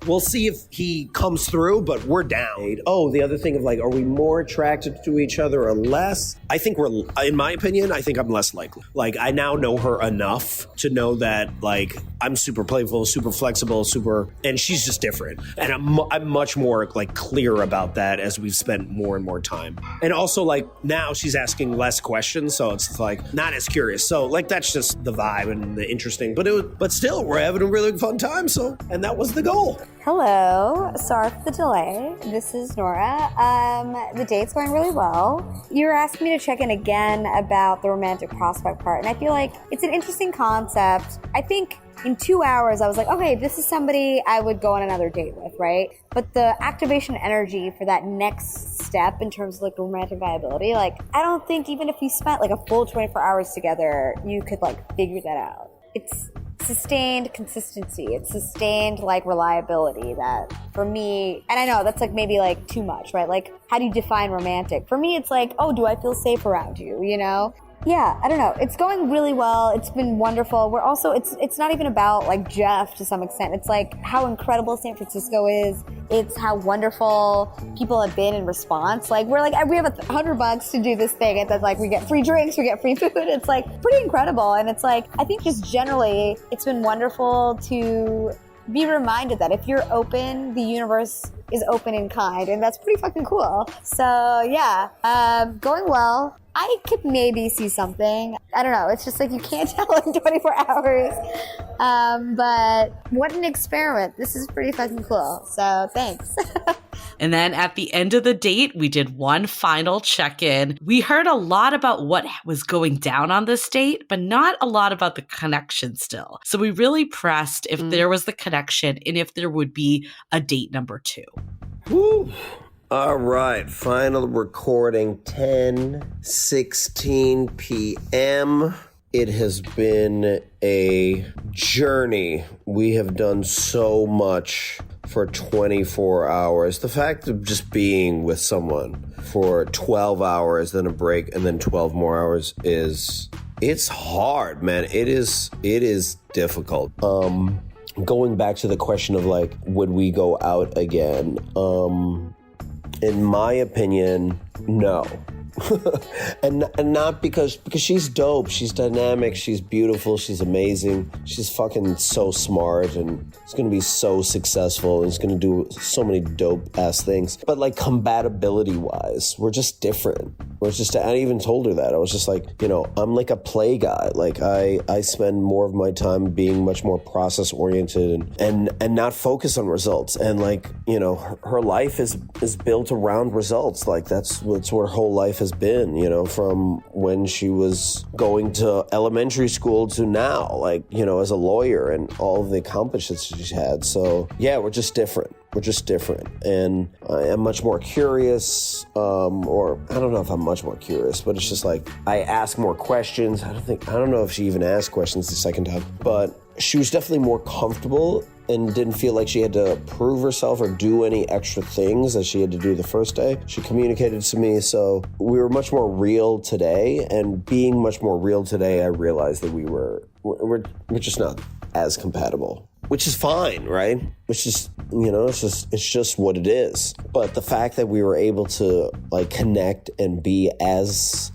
We'll see if he comes through, but we're down. Oh, the other thing of like, are we more attracted to each other or less? I think in my opinion, I think I'm less likely. Like, I now know her enough to know that like I'm super playful, super flexible, and she's just different. And I'm much more like clear about that as we've spent more and more time. And also like now she's asking less questions, so it's like not as curious. So like that's just the vibe and the interesting. But still, we're having a really fun time. So, and that was the goal. Hello. Sorry for the delay. This is Nora. The date's going really well. You were asking me to check in again about the romantic prospect part, and I feel like it's an interesting concept. I think in 2 hours, I was like, okay, this is somebody I would go on another date with, right? But the activation energy for that next step in terms of like romantic viability, like I don't think even if you spent like a full 24 hours together, you could like figure that out. It's sustained consistency. It's sustained like reliability that for me, and I know that's like maybe like too much, right? Like how do you define romantic? For me, it's like, oh, do I feel safe around you, you know? Yeah, I don't know. It's going really well. It's been wonderful. We're also, it's not even about like Jeff to some extent. It's like how incredible San Francisco is. It's how wonderful people have been in response. Like we're like, we have $100 to do this thing. And then like we get free drinks, we get free food. It's like pretty incredible. And it's like, I think just generally it's been wonderful to be reminded that if you're open, the universe is open and kind. And that's pretty fucking cool. So yeah, going well. I could maybe see something. I don't know. It's just like you can't tell in 24 hours. But what an experiment. This is pretty fucking cool. So thanks. And then at the end of the date, we did one final check-in. We heard a lot about what was going down on this date, but not a lot about the connection still. So we really pressed if there was the connection and if there would be a date number 2. Woo. All right, final recording, 10:16 p.m. It has been a journey. We have done so much for 24 hours. The fact of just being with someone for 12 hours, then a break, and then 12 more hours it's hard, man. It is difficult. Going back to the question of like, would we go out again? In my opinion, no. and not because she's dope, she's dynamic, she's beautiful, she's amazing, she's fucking so smart, and it's gonna be so successful, and it's gonna do so many dope ass things. But like compatibility wise, we're just different. I even told her that. I was just like, you know, I'm like a play guy. Like I spend more of my time being much more process oriented and not focus on results. And like, you know, her life is built around results. Like that's what her whole life has been, you know, from when she was going to elementary school to now, like, you know, as a lawyer and all of the accomplishments she's had. So yeah, we're just different. And I am much more curious, or I don't know if I'm much more curious, but it's just like I ask more questions. I don't know if she even asked questions the second time, but she was definitely more comfortable and didn't feel like she had to prove herself or do any extra things that she had to do the first day. She communicated to me, so we were much more real today, and being much more real today, I realized that we're just not as compatible. Which is fine, right? Which is, you know, it's just what it is. But the fact that we were able to like connect and be as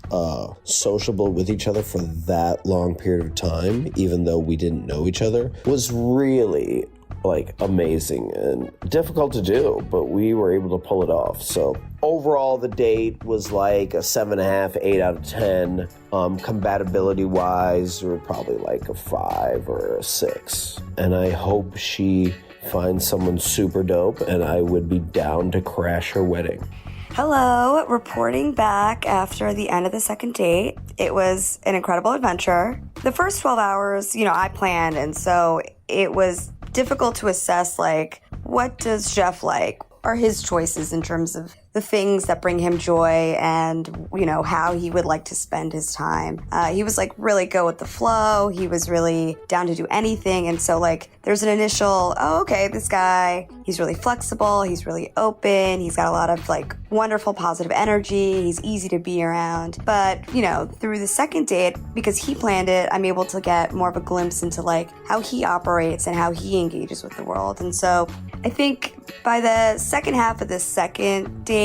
sociable with each other for that long period of time, even though we didn't know each other, was really like amazing and difficult to do, but we were able to pull it off. So overall, the date was like a 7.5, 8 out of 10. Compatibility wise, we're probably like a 5 or a 6. And I hope she finds someone super dope, and I would be down to crash her wedding. Hello, reporting back after the end of the second date. It was an incredible adventure. The first 12 hours, you know, I planned, and so it was difficult to assess, like, what does Jeff like? Are his choices in terms of the things that bring him joy and, you know, how he would like to spend his time. He was like really go with the flow. He was really down to do anything. And so like there's an initial, oh, okay, this guy, he's really flexible. He's really open. He's got a lot of like wonderful positive energy. He's easy to be around. But, you know, through the second date, because he planned it, I'm able to get more of a glimpse into like how he operates and how he engages with the world. And so I think by the second half of the second date,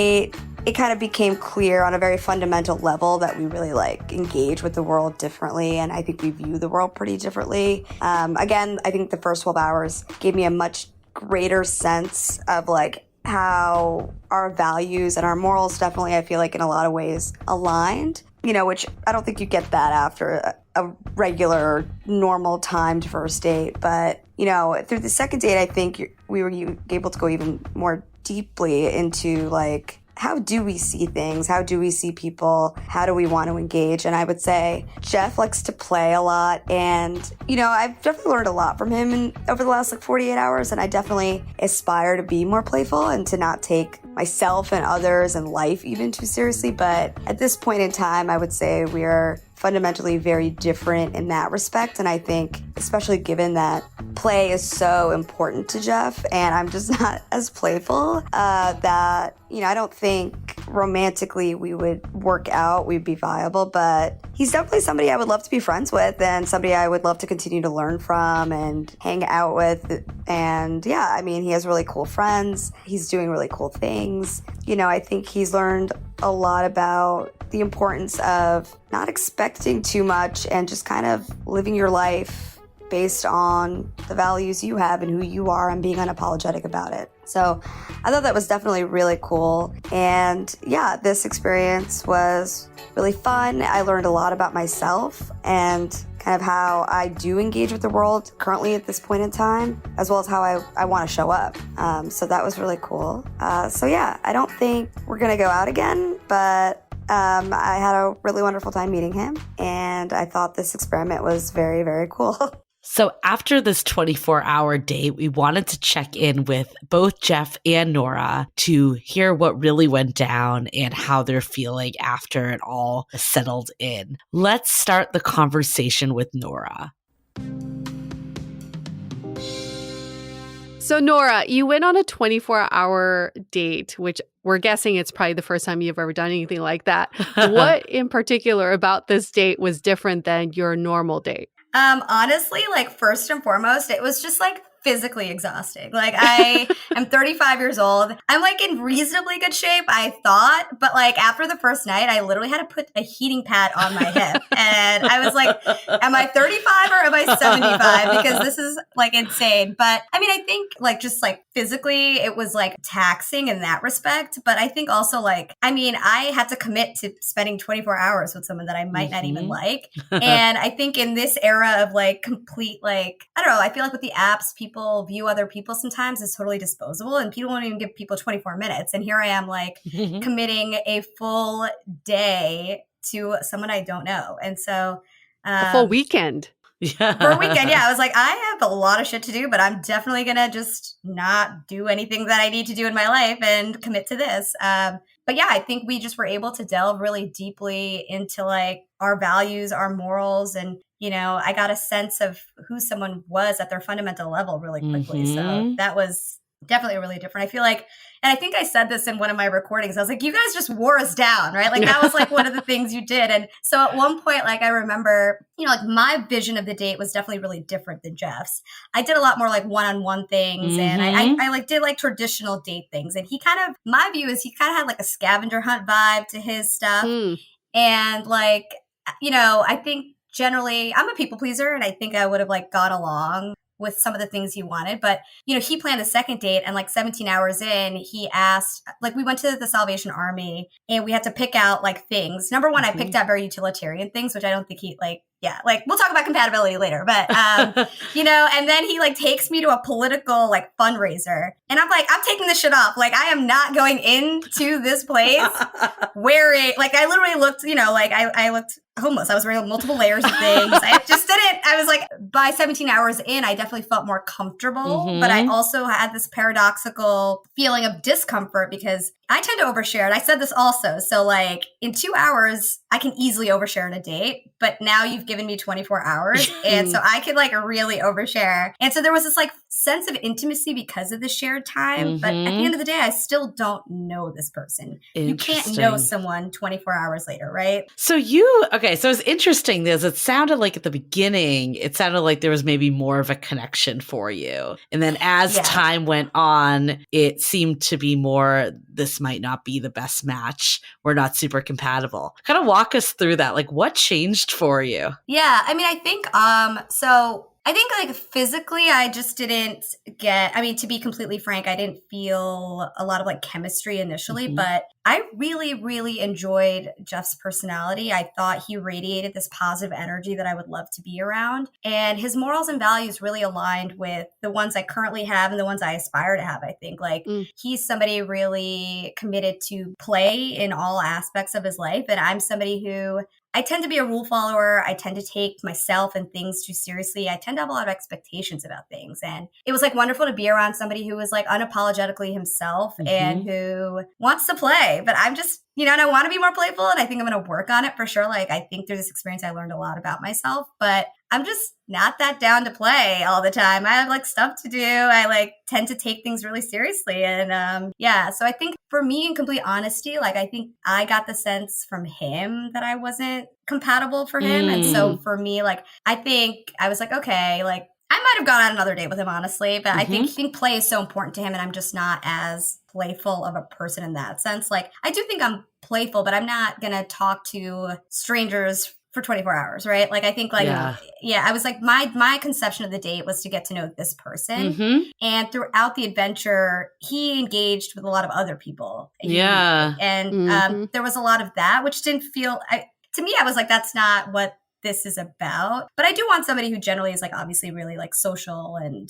it kind of became clear on a very fundamental level that we really like engage with the world differently, and I think we view the world pretty differently. Again, I think the first 12 hours gave me a much greater sense of like how our values and our morals definitely, I feel like in a lot of ways aligned, you know, which I don't think you get that after a regular, normal timed first date. But, you know, through the second date, I think we were able to go even more deeply into like, how do we see things? How do we see people? How do we want to engage? And I would say Jeff likes to play a lot. And, you know, I've definitely learned a lot from him over the last like 48 hours. And I definitely aspire to be more playful and to not take myself and others and life even too seriously. But at this point in time, I would say we are fundamentally very different in that respect. And I think, especially given that play is so important to Jeff and I'm just not as playful, that, you know, I don't think romantically we would work out, we'd be viable, but he's definitely somebody I would love to be friends with and somebody I would love to continue to learn from and hang out with. And yeah, I mean, he has really cool friends. He's doing really cool things. You know, I think he's learned a lot about the importance of not expecting too much and just kind of living your life based on the values you have and who you are and being unapologetic about it. So I thought that was definitely really cool. And yeah, this experience was really fun. I learned a lot about myself and kind of how I do engage with the world currently at this point in time, as well as how I want to show up. So that was really cool. So yeah, I don't think we're going to go out again, but I had a really wonderful time meeting him. And I thought this experiment was very, very cool. So after this 24-hour date, we wanted to check in with both Jeff and Nora to hear what really went down and how they're feeling after it all settled in. Let's start the conversation with Nora. So Nora, you went on a 24-hour date, which we're guessing it's probably the first time you've ever done anything like that. What in particular about this date was different than your normal date? Honestly, like first and foremost, it was just like physically exhausting. Like I am 35 years old. I'm like in reasonably good shape, I thought, but like after the first night, I literally had to put a heating pad on my hip. And I was like, am I 35 or am I 75? Because this is like insane. But I mean, I think like just like physically, it was like taxing in that respect. But I think also like, I mean, I had to commit to spending 24 hours with someone that I might not even like. And I think in this era of like complete, like, I don't know, I feel like with the apps, people view other people sometimes as totally disposable and people won't even give people 24 minutes. And here I am like committing a full day to someone I don't know. And so A full weekend. Yeah. for a weekend, yeah, I was like, I have a lot of shit to do, but I'm definitely going to just not do anything that I need to do in my life and commit to this. But yeah, I think we just were able to delve really deeply into like our values, our morals, and you know, I got a sense of who someone was at their fundamental level really quickly. So that was definitely really different. I feel like, and I think I said this in one of my recordings, I was like, you guys just wore us down, right? Like that was like one of the things you did. And so at one point, like I remember, you know, like my vision of the date was definitely really different than Jeff's. I did a lot more like one-on-one things and I like did like traditional date things. And he kind of, my view is he kind of had like a scavenger hunt vibe to his stuff. And like, you know, I think generally I'm a people pleaser and I think I would have like gone along with some of the things he wanted. But, you know, he planned a second date and like 17 hours in, he asked, like we went to the Salvation Army and we had to pick out like things. Number one, I picked out very utilitarian things, which I don't think he like, yeah, like we'll talk about compatibility later, but, you know, and then he like takes me to a political like fundraiser and I'm like, I'm taking this shit off. Like I am not going into this place wearing, like I literally looked, you know, like I looked homeless. I was wearing multiple layers of things. I just didn't, I was like, by 17 hours in, I definitely felt more comfortable, but I also had this paradoxical feeling of discomfort because I tend to overshare. And I said this also. So like in 2 hours, I can easily overshare on a date, but now you've given me 24 hours. And so I could like really overshare. And so there was this like sense of intimacy because of the shared time. But at the end of the day, I still don't know this person. You can't know someone 24 hours later, right? So okay, so it's interesting this. It sounded like at the beginning, it sounded like there was maybe more of a connection for you. And then as time went on, it seemed to be more, this might not be the best match. We're not super compatible. Kind of walk us through that. Like what changed for you? Yeah, I mean, I think, so I think like physically, I just didn't to be completely frank, I didn't feel a lot of like chemistry initially, but I really, really enjoyed Jeff's personality. I thought he radiated this positive energy that I would love to be around. And his morals and values really aligned with the ones I currently have and the ones I aspire to have, I think. Like he's somebody really committed to play in all aspects of his life. And I'm somebody who I tend to be a rule follower. I tend to take myself and things too seriously. I tend to have a lot of expectations about things. And it was like wonderful to be around somebody who was like unapologetically himself and who wants to play. But I'm just, and I want to be more playful. And I think I'm going to work on it for sure. Like I think through this experience, I learned a lot about myself, but I'm just not that down to play all the time. I have like stuff to do. I like tend to take things really seriously. And so I think for me, in complete honesty, like I think I got the sense from him that I wasn't compatible for him. And so for me, like I think I was like, okay, like I might have gone on another date with him, honestly, but I think play is so important to him and I'm just not as playful of a person in that sense. Like I do think I'm playful, but I'm not going to talk to strangers for 24 hours, right? Like I think like, I was like, my conception of the date was to get to know this person. And throughout the adventure, he engaged with a lot of other people. And there was a lot of that, which didn't feel, to me, I was like, that's not what this is about. But I do want somebody who generally is like obviously really like social and,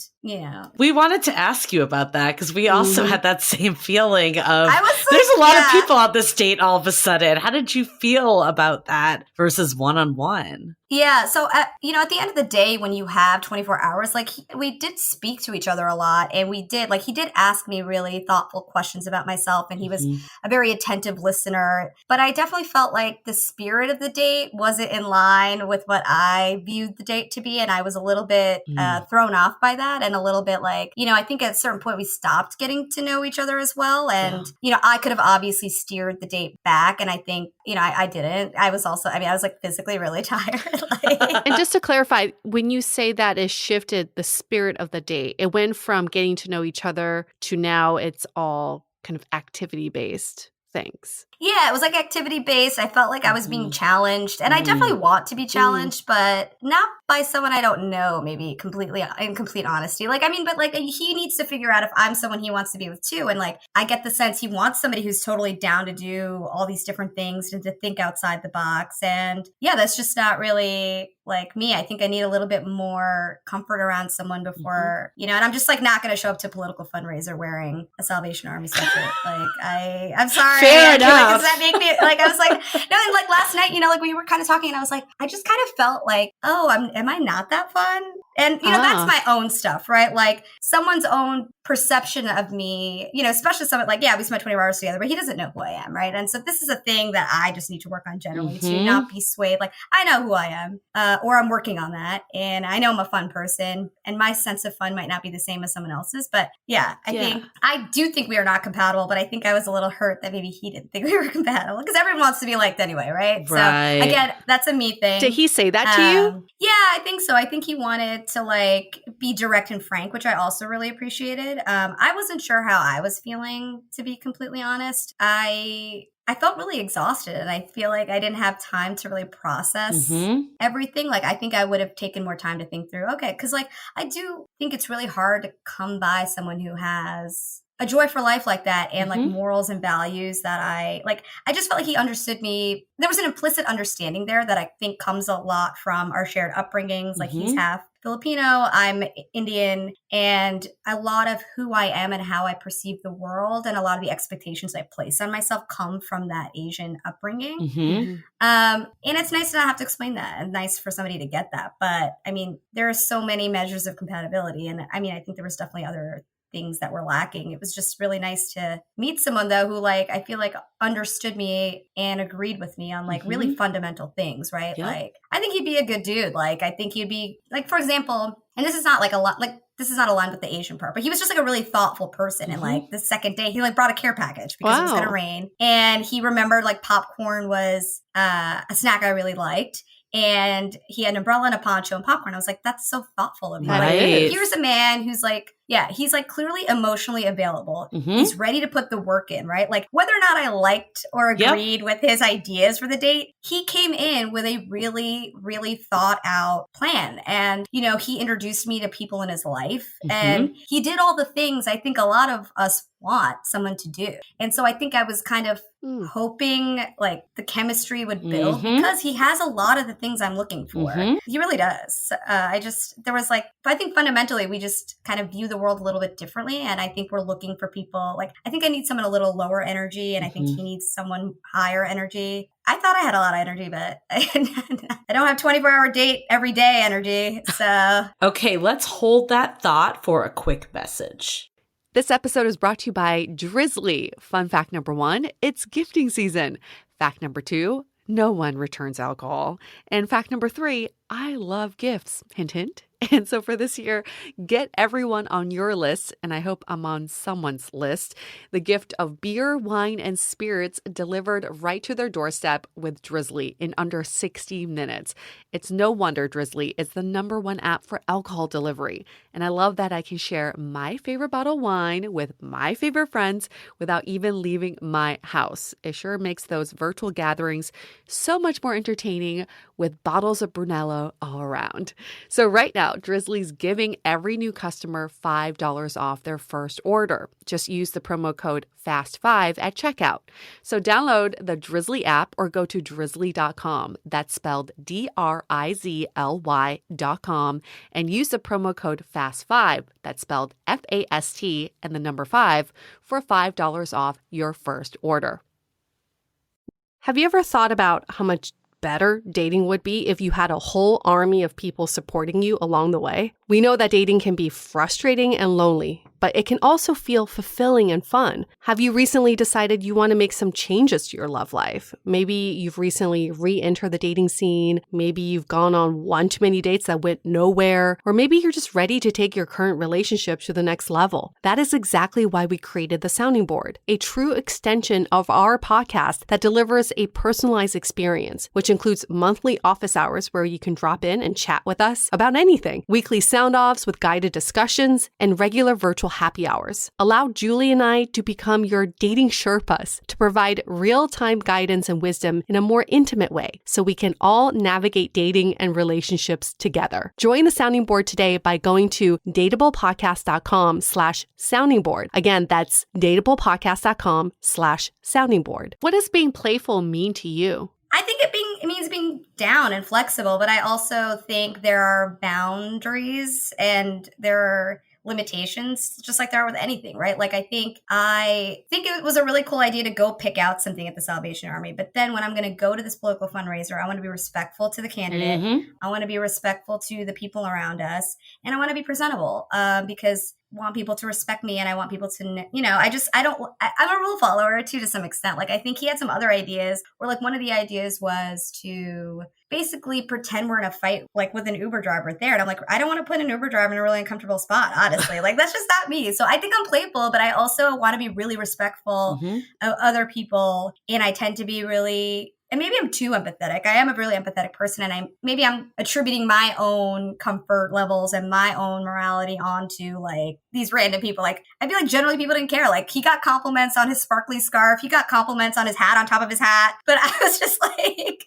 We wanted to ask you about that because we also had that same feeling of there's a like, lot of people on this date all of a sudden. How did you feel about that versus one-on-one? Yeah. So, at the end of the day, when you have 24 hours, like we did speak to each other a lot and he did ask me really thoughtful questions about myself and he was a very attentive listener. But I definitely felt like the spirit of the date wasn't in line with what I viewed the date to be. And I was a little bit thrown off by that and a little bit like, I think at a certain point we stopped getting to know each other as well. And, I could have obviously steered the date back. And I think, I didn't. I was also, I was like physically really tired. And just to clarify, when you say that it shifted the spirit of the date, it went from getting to know each other to now it's all kind of activity-based things. Yeah, it was like activity based. I felt like I was being challenged and I definitely want to be challenged, but not by someone I don't know, maybe completely in complete honesty. Like, but like he needs to figure out if I'm someone he wants to be with too. And like, I get the sense he wants somebody who's totally down to do all these different things and to think outside the box. And yeah, that's just not really like me. I think I need a little bit more comfort around someone before, and I'm just like not going to show up to a political fundraiser wearing a Salvation Army sweatshirt. Like I'm sorry. Fair enough. Does that make me like, I was like, no, and like last night, like we were kind of talking and I was like, I just kind of felt like, oh, am I not that fun? And, that's my own stuff, right? Like someone's own perception of me, especially someone like, we spent 24 hours together, but he doesn't know who I am, right? And so this is a thing that I just need to work on generally to not be swayed. Like I know who I am, or I'm working on that. And I know I'm a fun person and my sense of fun might not be the same as someone else's. But I do think we are not compatible, but I think I was a little hurt that maybe he didn't think we were compatible because everyone wants to be liked anyway, right? So again, that's a me thing. Did he say that to you? Yeah, I think so. I think he wanted to like be direct and frank, which I also really appreciated. I wasn't sure how I was feeling, to be completely honest. I felt really exhausted and I feel like I didn't have time to really process everything. Like I think I would have taken more time to think through, okay, because like I do think it's really hard to come by someone who has a joy for life like that and like morals and values that I just felt like he understood me. There was an implicit understanding there that I think comes a lot from our shared upbringings. Like he's half Filipino, I'm Indian, and a lot of who I am and how I perceive the world and a lot of the expectations I place on myself come from that Asian upbringing. And it's nice to not have to explain that and nice for somebody to get that. But there are so many measures of compatibility. And I think there was definitely other things that were lacking. It was just really nice to meet someone though who like I feel like understood me and agreed with me on like really fundamental things, right? Yep. Like I think he'd be a good dude. Like I think he'd be like, for example, and this is not like a lot like this is not aligned with the Asian part, but he was just like a really thoughtful person. And like the second day he like brought a care package because it was going to rain. And he remembered like popcorn was a snack I really liked. And he had an umbrella and a poncho and popcorn. I was like, that's so thoughtful of you. Right. Like, here's a man who's like Yeah, he's like clearly emotionally available. Mm-hmm. He's ready to put the work in, right? Like whether or not I liked or agreed with his ideas for the date, he came in with a really, really thought out plan. And, you know, he introduced me to people in his life and he did all the things I think a lot of us want someone to do. And so I think I was kind of hoping like the chemistry would build because he has a lot of the things I'm looking for. He really does. I think fundamentally we just kind of view the world a little bit differently. And I think we're looking for people like, I think I need someone a little lower energy and I think he needs someone higher energy. I thought I had a lot of energy, but I don't have 24-hour date every day energy. So. Okay, let's hold that thought for a quick message. This episode is brought to you by Drizzly. Fun fact number 1, it's gifting season. Fact number 2, no one returns alcohol. And fact number 3, I love gifts. Hint, hint. And so for this year, get everyone on your list, and I hope I'm on someone's list, the gift of beer, wine, and spirits delivered right to their doorstep with Drizzly in under 60 minutes. It's no wonder Drizzly is the #1 app for alcohol delivery. And I love that I can share my favorite bottle of wine with my favorite friends without even leaving my house. It sure makes those virtual gatherings so much more entertaining with bottles of Brunello all around. So right now, Drizzly's giving every new customer $5 off their first order. Just use the promo code FAST5 at checkout. So download the Drizzly app or go to drizzly.com. That's spelled DRIZLY.com and use the promo code FAST5. That's spelled FAST and the number 5 for $5 off your first order. Have you ever thought about how much better dating would be if you had a whole army of people supporting you along the way? We know that dating can be frustrating and lonely, but it can also feel fulfilling and fun. Have you recently decided you want to make some changes to your love life? Maybe you've recently re-entered the dating scene. Maybe you've gone on one too many dates that went nowhere. Or maybe you're just ready to take your current relationship to the next level. That is exactly why we created the Sounding Board, a true extension of our podcast that delivers a personalized experience, which includes monthly office hours where you can drop in and chat with us about anything, weekly sound-offs with guided discussions, and regular virtual happy hours. Allow Julie and I to become your dating Sherpas to provide real-time guidance and wisdom in a more intimate way so we can all navigate dating and relationships together. Join the Sounding Board today by going to dateablepodcast.com/sounding board. Again, that's dateablepodcast.com/sounding board. What does being playful mean to you? I think it means being down and flexible, but I also think there are boundaries and there are limitations, just like there are with anything, right? Like I think it was a really cool idea to go pick out something at the Salvation Army, but then when I'm going to go to this political fundraiser, I want to be respectful to the candidate. I want to be respectful to the people around us, and I want to be presentable because I want people to respect me and I want people to, I'm a rule follower too, to some extent. Like I think he had some other ideas where like one of the ideas was to basically pretend we're in a fight, like with an Uber driver there. And I'm like, I don't want to put an Uber driver in a really uncomfortable spot, honestly. Like that's just not me. So I think I'm playful, but I also want to be really respectful of other people. And I tend to be really, and maybe I'm too empathetic. I am a really empathetic person, and I'm attributing my own comfort levels and my own morality onto like these random people. Like I feel like generally people didn't care. Like he got compliments on his sparkly scarf. He got compliments on his hat on top of his hat. But I was just like,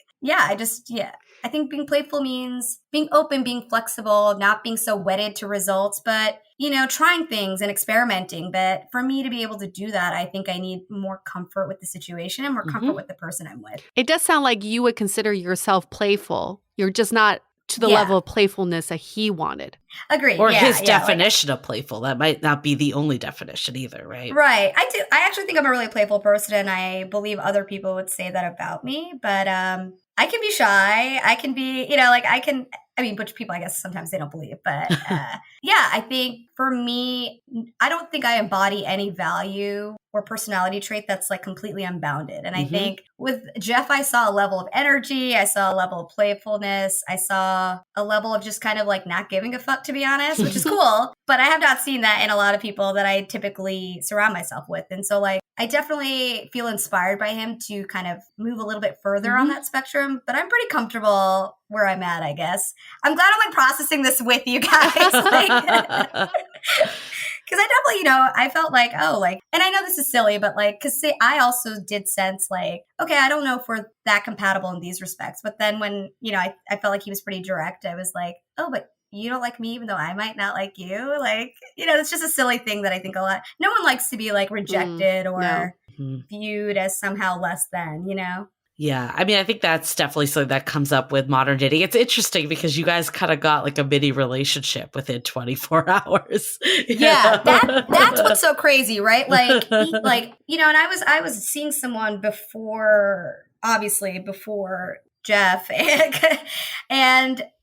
I think being playful means being open, being flexible, not being so wedded to results, but trying things and experimenting. But for me to be able to do that, I think I need more comfort with the situation and more comfort with the person I'm with. It does sound like you would consider yourself playful. You're just not to the level of playfulness that he wanted. Agreed. Or his definition of playful. That might not be the only definition either, right? Right. I actually think I'm a really playful person, and I believe other people would say that about me. But I can be shy. I can be, which people, I guess, sometimes they don't believe. But I think for me, I don't think I embody any value or personality trait that's like completely unbounded. And I think with Jeff, I saw a level of energy. I saw a level of playfulness. I saw a level of just kind of like not giving a fuck, to be honest, which is cool. But I have not seen that in a lot of people that I typically surround myself with. And so like, I definitely feel inspired by him to kind of move a little bit further on that spectrum, but I'm pretty comfortable where I'm at, I guess. I'm glad I'm like processing this with you guys. probably, I felt like, oh, like, and I know this is silly, but like, cause I also did sense like, okay, I don't know if we're that compatible in these respects. But then when, I felt like he was pretty direct, I was like, oh, but you don't like me, even though I might not like you. Like, it's just a silly thing that I think a lot. No one likes to be like rejected or viewed as somehow less than, Yeah. I mean, I think that's definitely something that comes up with modern dating. It's interesting because you guys kind of got like a mini relationship within 24 hours. Yeah. That's what's so crazy, right? Like, and I was seeing someone before Jeff and,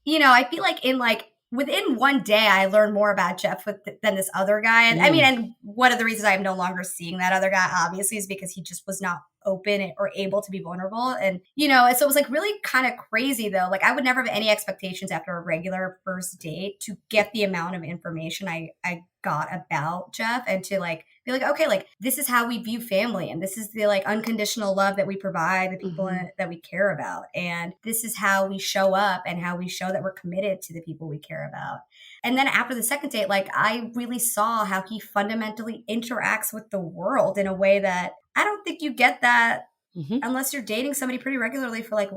I feel like within one day, I learned more about Jeff than this other guy. And I mean, and one of the reasons I'm no longer seeing that other guy, obviously, is because he just was not open or able to be vulnerable. And, and so it was like really kind of crazy though. Like I would never have any expectations after a regular first date to get the amount of information I got about Jeff and to like be like, okay, like this is how we view family. And this is the like unconditional love that we provide the people that we care about. And this is how we show up and how we show that we're committed to the people we care about. And then after the second date, like I really saw how he fundamentally interacts with the world in a way that I don't think you get that unless you're dating somebody pretty regularly for like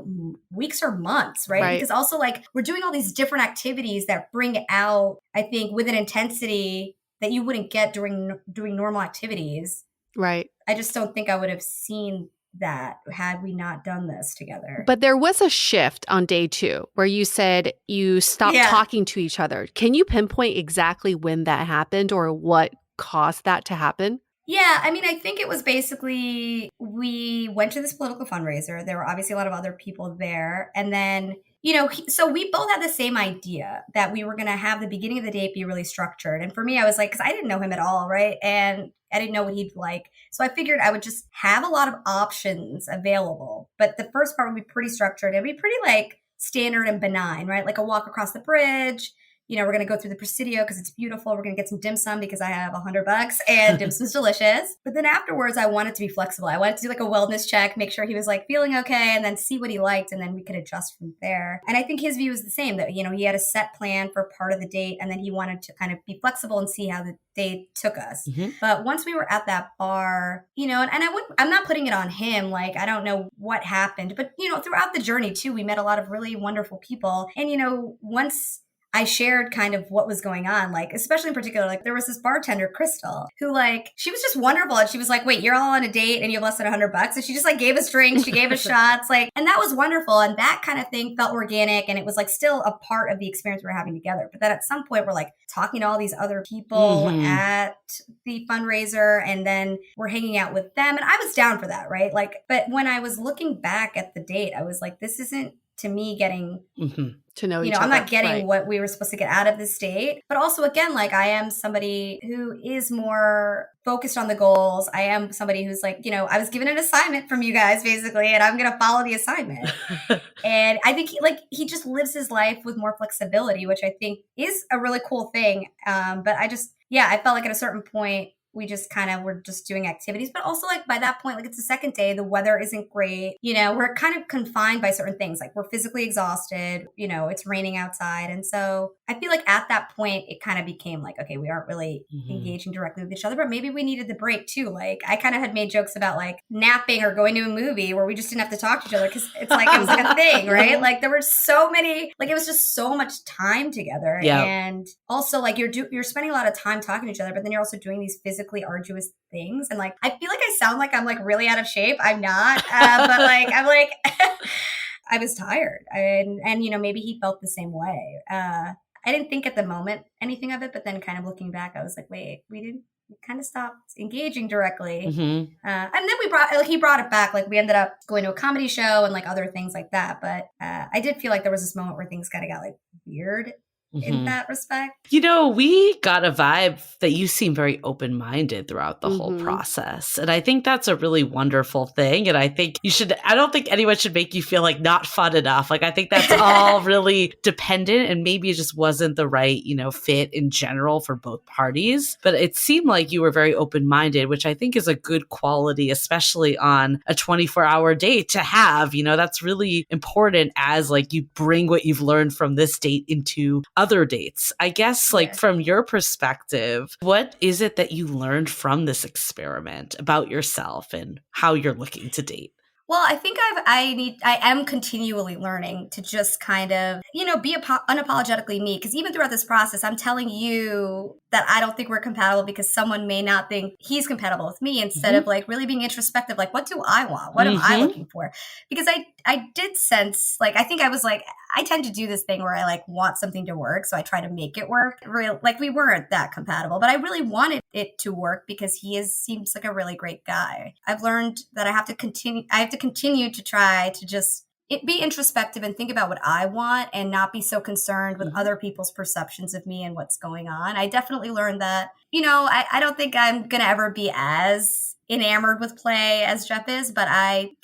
weeks or months, right? Because also like we're doing all these different activities that bring out, I think, with an intensity that you wouldn't get during doing normal activities. Right. I just don't think I would have seen that had we not done this together. But there was a shift on day 2 where you said you stopped talking to each other. Can you pinpoint exactly when that happened or what caused that to happen? Yeah, I mean, I think it was basically we went to this political fundraiser. There were obviously a lot of other people there. And then, so we both had the same idea that we were going to have the beginning of the date be really structured. And for me, I was like, because I didn't know him at all, right? And I didn't know what he'd like. So I figured I would just have a lot of options available. But the first part would be pretty structured. It'd be pretty like standard and benign, right? Like a walk across the bridge. We're going to go through the Presidio because it's beautiful. We're going to get some dim sum because I have $100 and dim sum's delicious. But then afterwards, I wanted to be flexible. I wanted to do like a wellness check, make sure he was like feeling okay, and then see what he liked. And then we could adjust from there. And I think his view was the same, that, he had a set plan for part of the date. And then he wanted to kind of be flexible and see how the date took us. But once we were at that bar, and I'm not putting it on him. Like, I don't know what happened. But, throughout the journey too, we met a lot of really wonderful people. And, once I shared kind of what was going on, like, especially in particular, like there was this bartender, Crystal, who like, she was just wonderful. And she was like, wait, you're all on a date and you have less than $100. And she just like gave us drinks. She gave us shots, like, and that was wonderful. And that kind of thing felt organic. And it was like still a part of the experience we were having together. But then at some point we're like talking to all these other people at the fundraiser. And then we're hanging out with them. And I was down for that, right? Like, but when I was looking back at the date, I was like, this isn't to me getting to know each other. I'm not getting what we were supposed to get out of this date. But also, again, like I am somebody who is more focused on the goals. I am somebody who's like, I was given an assignment from you guys basically, and I'm going to follow the assignment. And I think he just lives his life with more flexibility, which I think is a really cool thing. But I felt like at a certain point, we just kind of were just doing activities. But also like by that point, like it's the second day, the weather isn't great. We're kind of confined by certain things. Like we're physically exhausted, it's raining outside. And so I feel like at that point, it kind of became like, okay, we aren't really engaging directly with each other, but maybe we needed the break too. Like I kind of had made jokes about like napping or going to a movie where we just didn't have to talk to each other because it's like, it was like a thing, right? Like there were so many, like it was just so much time together. Yeah. And also like you're spending a lot of time talking to each other, but then you're also doing these physically arduous things. And like, I feel like I sound like I'm like really out of shape. I'm not, but like, I'm like, I was tired and maybe he felt the same way. I didn't think at the moment anything of it, but then kind of looking back, I was like, wait, we kind of stopped engaging directly. And then he brought it back. Like we ended up going to a comedy show and like other things like that. But I did feel like there was this moment where things kind of got like weird in that respect. We got a vibe that you seem very open-minded throughout the whole process. And I think that's a really wonderful thing. And I think I don't think anyone should make you feel like not fun enough. Like I think that's all really dependent and maybe it just wasn't the right, fit in general for both parties. But it seemed like you were very open-minded, which I think is a good quality, especially on a 24-hour date to have. That's really important as like you bring what you've learned from this date into other dates. I guess, like, Yeah. from your perspective, what is it that you learned from this experiment about yourself and how you're looking to date? Well, I think I am continually learning to just kind of, be unapologetically me. Because even throughout this process, I'm telling you that I don't think we're compatible because someone may not think he's compatible with me, instead of like really being introspective. Like, what do I want? What am I looking for? Because I did sense, like, I think I was like, I tend to do this thing where I like want something to work. So I try to make it work. Like, we weren't that compatible, but I really wanted it to work because seems like a really great guy. I've learned that I have to continue to try to just be introspective and think about what I want and not be so concerned with other people's perceptions of me and what's going on. I definitely learned that, I don't think I'm going to ever be as enamored with play as Jeff is, but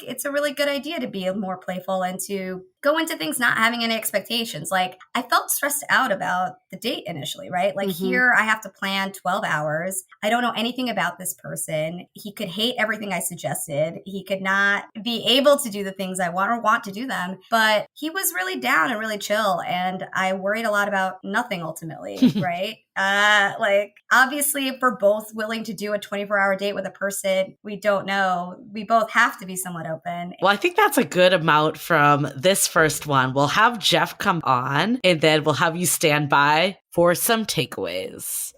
it's a really good idea to be more playful and to go into things not having any expectations. Like, I felt stressed out about the date initially, right? Like, here I have to plan 12 hours. I don't know anything about this person. He could hate everything I suggested. He could not be able to do the things I want or want to do them. But he was really down and really chill. And I worried a lot about nothing ultimately, right? Like, obviously, if we're both willing to do a 24-hour date with a person we don't know, we both have to be somewhat open. Well, I think that's a good amount from this first one. We'll have Jeff come on, and then we'll have you stand by for some takeaways.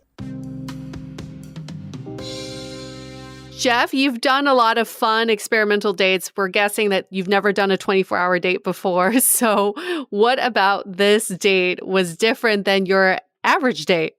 Jeff, you've done a lot of fun experimental dates. We're guessing that you've never done a 24-hour date before. So what about this date was different than your average date?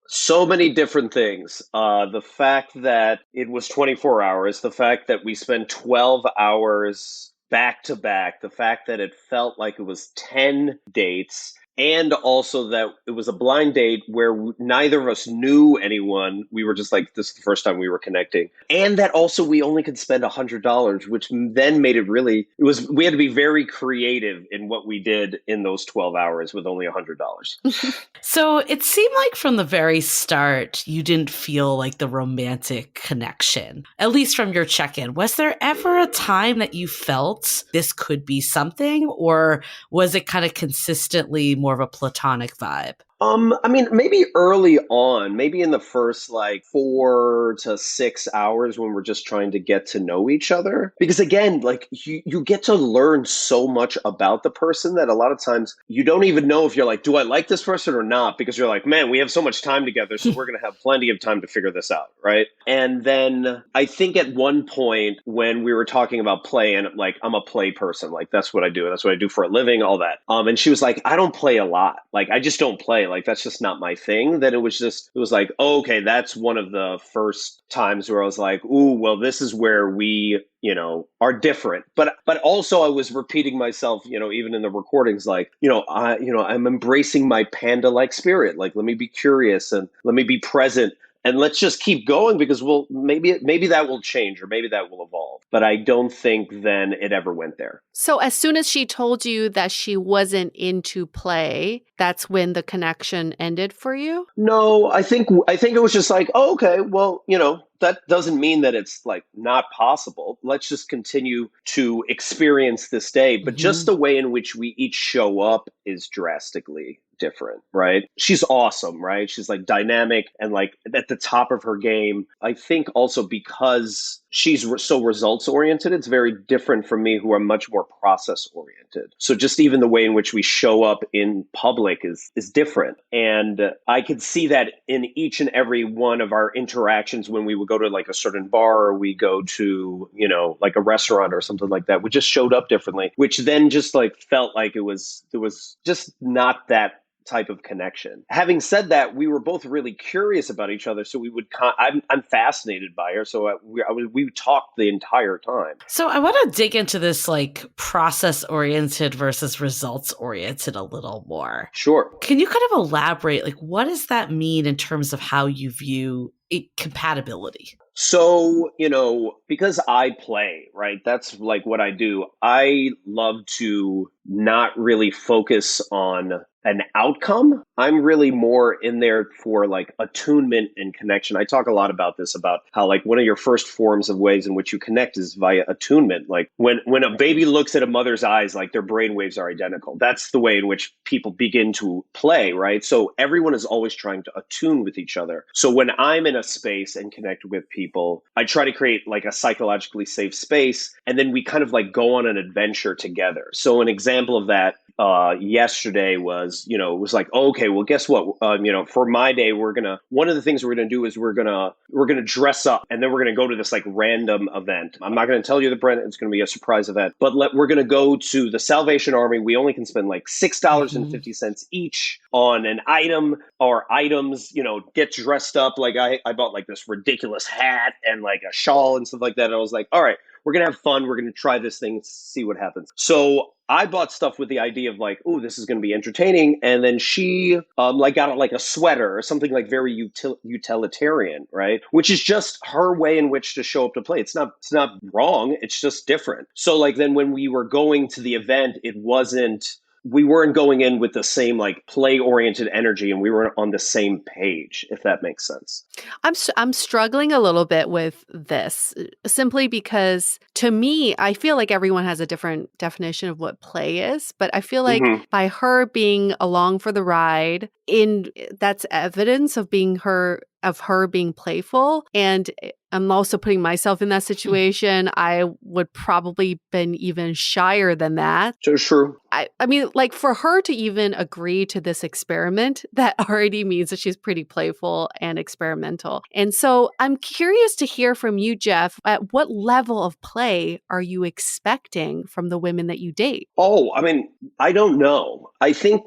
So many different things. The fact that it was 24 hours, the fact that we spent 12 hours back to back, the fact that it felt like it was 10 dates, and also that it was a blind date where neither of us knew anyone. We were just like, this is the first time we were connecting. And that also we only could spend $100, which then made it we had to be very creative in what we did in those 12 hours with only $100. So it seemed like from the very start, you didn't feel like the romantic connection, at least from your check-in. Was there ever a time that you felt this could be something, or was it kind of consistently more of a platonic vibe? I mean, maybe early on, maybe in the first like 4 to 6 hours when we're just trying to get to know each other. Because again, like you get to learn so much about the person that a lot of times you don't even know if you're like, do I like this person or not? Because you're like, man, we have so much time together, so we're going to have plenty of time to figure this out, right? And then I think at one point when we were talking about play, and like, I'm a play person, like that's what I do. That's what I do for a living, all that. And she was like, I don't play a lot. Like, I just don't play. Like, that's just not my thing. Then it was like, oh, okay, that's one of the first times where I was like, ooh, well, this is where we, are different. But also I was repeating myself, even in the recordings, like, I'm embracing my panda-like spirit. Like, let me be curious and let me be present. And let's just keep going because maybe that will change or maybe that will evolve. But I don't think then it ever went there. So as soon as she told you that she wasn't into play, that's when the connection ended for you? No, I think it was just like, oh, okay, well, that doesn't mean that it's like not possible. Let's just continue to experience this day. But just the way in which we each show up is drastically different, right? She's awesome, right? She's like dynamic and like at the top of her game. I think also because she's so results oriented, it's very different from me, who are much more process oriented. So just even the way in which we show up in public is different. And I could see that in each and every one of our interactions when we would go to like a certain bar or we go to, like a restaurant or something like that. We just showed up differently, which then just like felt like there was just not that type of connection. Having said that, we were both really curious about each other, so we would. I'm fascinated by her, so we talked the entire time. So I want to dig into this like process oriented versus results oriented a little more. Sure. Can you kind of elaborate? Like, what does that mean in terms of how you view compatibility? So, because I play, right? That's like what I do. I love to not really focus on an outcome. I'm really more in there for like attunement and connection. I talk a lot about this, about how like one of your first forms of ways in which you connect is via attunement. Like when a baby looks at a mother's eyes, like their brain waves are identical. That's the way in which people begin to play, right? So everyone is always trying to attune with each other. So when I'm in a space and connect with people, I try to create like a psychologically safe space, and then we kind of like go on an adventure together. So an example of that yesterday was, it was like, okay, well, guess what? For my day, one of the things we're gonna do is we're gonna dress up, and then we're gonna go to this like random event. I'm not gonna tell you the brand; it's gonna be a surprise event. But we're gonna go to the Salvation Army. We only can spend like $6.50 each on an item or items. Get dressed up. Like I bought like this ridiculous hat and like a shawl and stuff like that. And I was like, all right, we're going to have fun. We're going to try this thing, see what happens. So I bought stuff with the idea of like, oh, this is going to be entertaining. And then she got like a sweater or something like very utilitarian, right? Which is just her way in which to show up to play. It's not wrong. It's just different. So like then when we were going to the event, we weren't going in with the same like play-oriented energy, and we were on the same page, if that makes sense. I'm struggling a little bit with this simply because to me, I feel like everyone has a different definition of what play is, but I feel like by her being along for the ride, that's evidence of her being playful. And I'm also putting myself in that situation. I would probably been even shyer than that. So true. I mean, like for her to even agree to this experiment, that already means that she's pretty playful and experimental. And so I'm curious to hear from you, Jeff, at what level of play are you expecting from the women that you date? Oh, I mean, I don't know. I think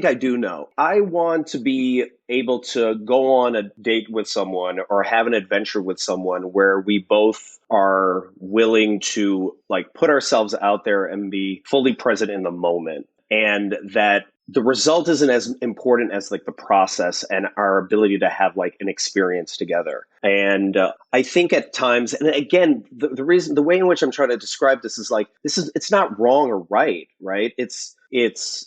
I do know. I want to be able to go on a date with someone or have an adventure with someone where we both are willing to like put ourselves out there and be fully present in the moment, and that the result isn't as important as like the process and our ability to have like an experience together. And I think at times, and again, the way in which I'm trying to describe this is like, it's not wrong or right? It's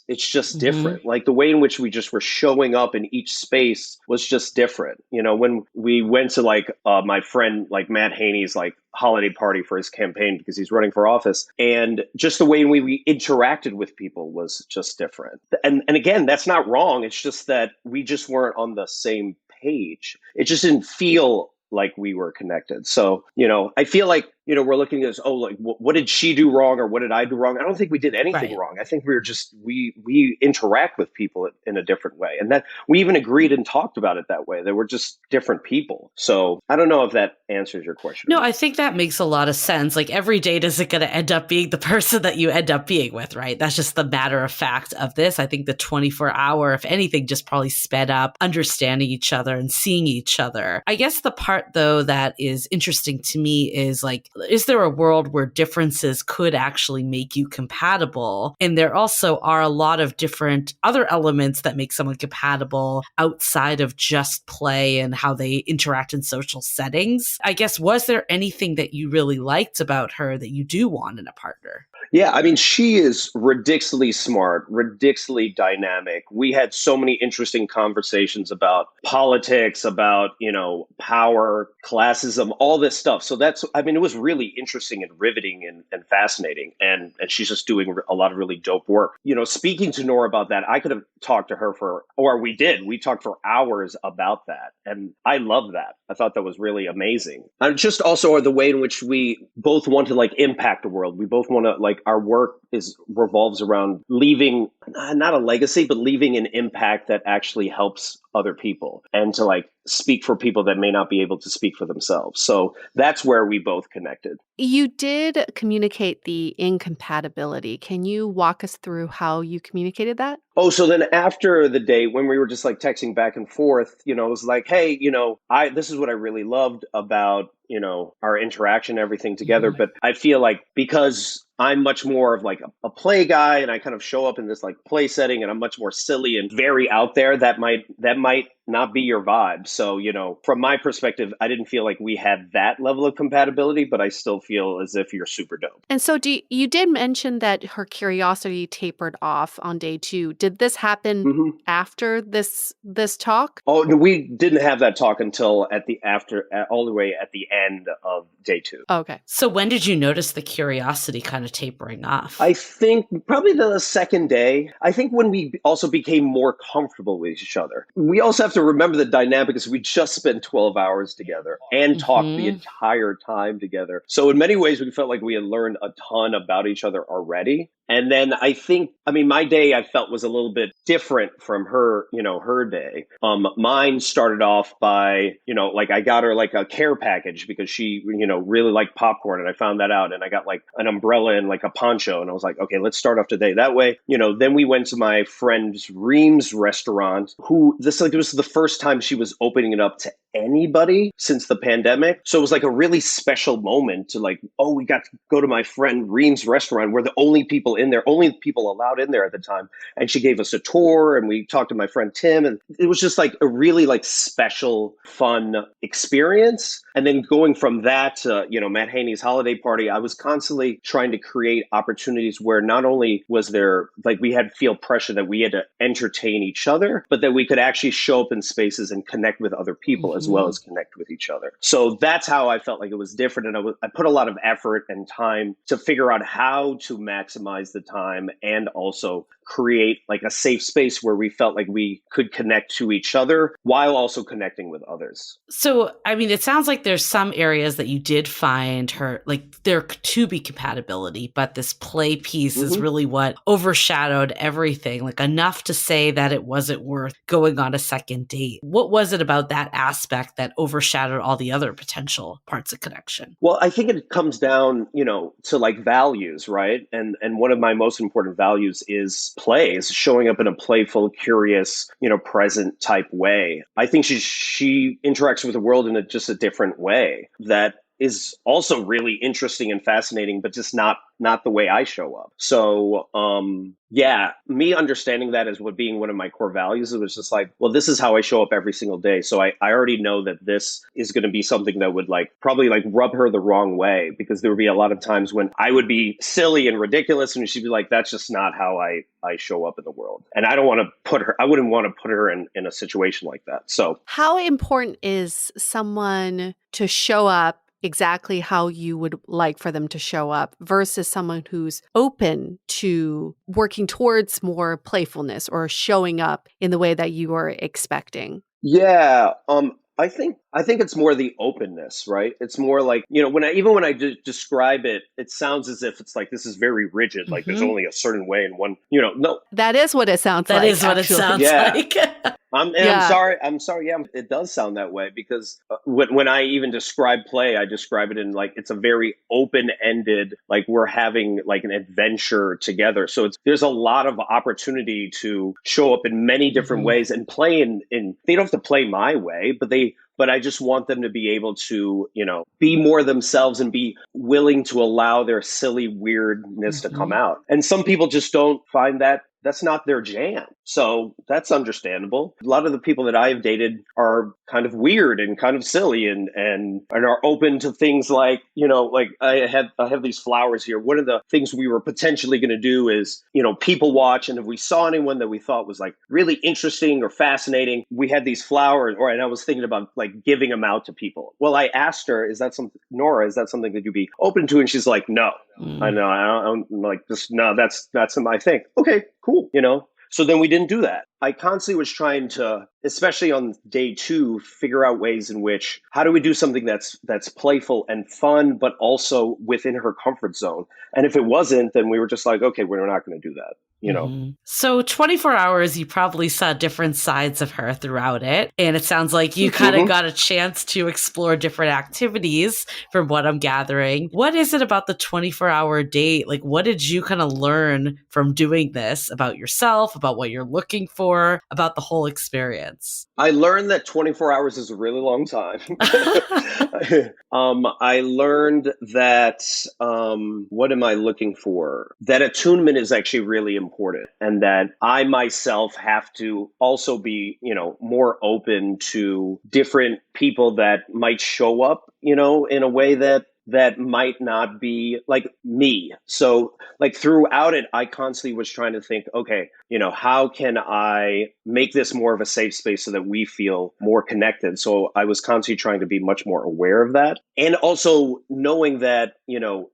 just different. Like the way in which we just were showing up in each space was just different. When we went to like my friend, like Matt Haney's like holiday party for his campaign because he's running for office, and just the way in which we interacted with people was just different. And again, that's not wrong. It's just that we just weren't on the same page. It just didn't feel like we were connected. So, I feel like, we're looking at this, like, what did she do wrong or what did I do wrong? I don't think we did anything wrong. I think we were just, we interact with people in a different way. And that we even agreed and talked about it that way. That we're just different people. So I don't know if that answers your question. No, I think that makes a lot of sense. Like every date isn't going to end up being the person that you end up being with, right? That's just the matter of fact of this. I think the 24-hour, if anything, just probably sped up understanding each other and seeing each other. I guess the part though that is interesting to me is like, is there a world where differences could actually make you compatible? And there also are a lot of different other elements that make someone compatible outside of just play and how they interact in social settings. I guess, was there anything that you really liked about her that you do want in a partner? Yeah, I mean, she is ridiculously smart, ridiculously dynamic. We had so many interesting conversations about politics, about, power, classism, all this stuff. So it was really interesting and riveting and fascinating. And she's just doing a lot of really dope work. Speaking to Nora about that, I could have talked to her we talked for hours about that. And I love that. I thought that was really amazing. And just also the way in which we both want to like impact the world. We both want to like, our work revolves around leaving not a legacy, but leaving an impact that actually helps other people and to like speak for people that may not be able to speak for themselves. So that's where we both connected. You did communicate the incompatibility. Can you walk us through how you communicated that? Oh, so then after the date, when we were just like texting back and forth, it was like, hey, this is what I really loved about, our interaction, everything together. But I feel like because I'm much more of like a play guy and I kind of show up in this like play setting and I'm much more silly and very out there, that might not be your vibe. So, from my perspective, I didn't feel like we had that level of compatibility, but I still feel as if you're super dope. And so you did mention that her curiosity tapered off on day 2. Did this happen after this talk? Oh, no, we didn't have that talk until all the way at the end of day 2. Okay. So when did you notice the curiosity kind of tapering off? I think probably the second day. I think when we also became more comfortable with each other. We also have to remember the dynamic because we just spent 12 hours together and talked the entire time together. So in many ways, we felt like we had learned a ton about each other already. And then my day I felt was a little bit different from her, her day. Mine started off by, I got her like a care package because she, really liked popcorn, and I found that out, and I got like an umbrella and like a poncho, and I was like, okay, let's start off today that way. Then we went to my friend's Reem's restaurant, it was the first time she was opening it up to anybody since the pandemic. So it was like a really special moment to we got to go to my friend Reem's restaurant. We're the only people in there, only people allowed in there at the time. And she gave us a tour, and we talked to my friend Tim, and it was just like a really special, fun experience. And then going from that to, Matt Haney's holiday party, I was constantly trying to create opportunities where not only was there, we had feel pressure that we had to entertain each other, but that we could actually show up in spaces and connect with other people as well as connect with each other. So that's how I felt like it was different. And I put a lot of effort and time to figure out how to maximize the time and also create a safe space where we felt like we could connect to each other while also connecting with others. So, it sounds like there's some areas that you did find her, there to be compatibility, but this play piece is really what overshadowed everything, enough to say that it wasn't worth going on a second date. What was it about that aspect that overshadowed all the other potential parts of connection? Well, I think it comes down, to values, right? And one of my most important values is play, is showing up in a playful, curious, present type way. I think she interacts with the world in just a different way that is also really interesting and fascinating, but just not the way I show up. So, me understanding that as what being one of my core values, it was just this is how I show up every single day. So I already know that this is going to be something that would probably rub her the wrong way, because there would be a lot of times when I would be silly and ridiculous, and she'd be like, that's just not how I show up in the world. And I wouldn't want to put her in a situation like that. So how important is someone to show up exactly how you would like for them to show up versus someone who's open to working towards more playfulness or showing up in the way that you are expecting? Yeah. I think it's more the openness, right? It's more when I describe it, it sounds as if it's this is very rigid, there's only a certain way and one, no. That is what it sounds like. That is what it sounds like. I'm sorry. Yeah, it does sound that way because when I even describe play, I describe it in it's a very open-ended, we're having an adventure together. So there's a lot of opportunity to show up in many different ways and play in. They don't have to play my way, but I just want them to be able to, be more themselves and be willing to allow their silly weirdness to come out. And some people just don't find that. That's not their jam. So that's understandable. A lot of the people that I've dated are kind of weird and kind of silly and are open to things I have these flowers here. One of the things we were potentially going to do is, people watch. And if we saw anyone that we thought was really interesting or fascinating, we had these flowers, and I was thinking about giving them out to people. Well, I asked her, Nora, is that something that you'd be open to? And she's like, no. I know. I'm no, that's not something I think. Okay, cool. So then we didn't do that. I constantly was trying to, especially on day 2, figure out ways in which, how do we do something that's playful and fun, but also within her comfort zone? And if it wasn't, then we were just okay, we're not going to do that. So 24 hours, you probably saw different sides of her throughout it. And it sounds like you kind of got a chance to explore different activities from what I'm gathering. What is it about the 24-hour date? What did you kind of learn from doing this about yourself, about what you're looking for? more about the whole experience? I learned that 24 hours is a really long time. I learned that, what am I looking for? That attunement is actually really important, and that I myself have to also be, more open to different people that might show up, in a way that might not be like me. So like throughout it, I constantly was trying to think, okay, how can I make this more of a safe space so that we feel more connected? So I was constantly trying to be much more aware of that. And also knowing that,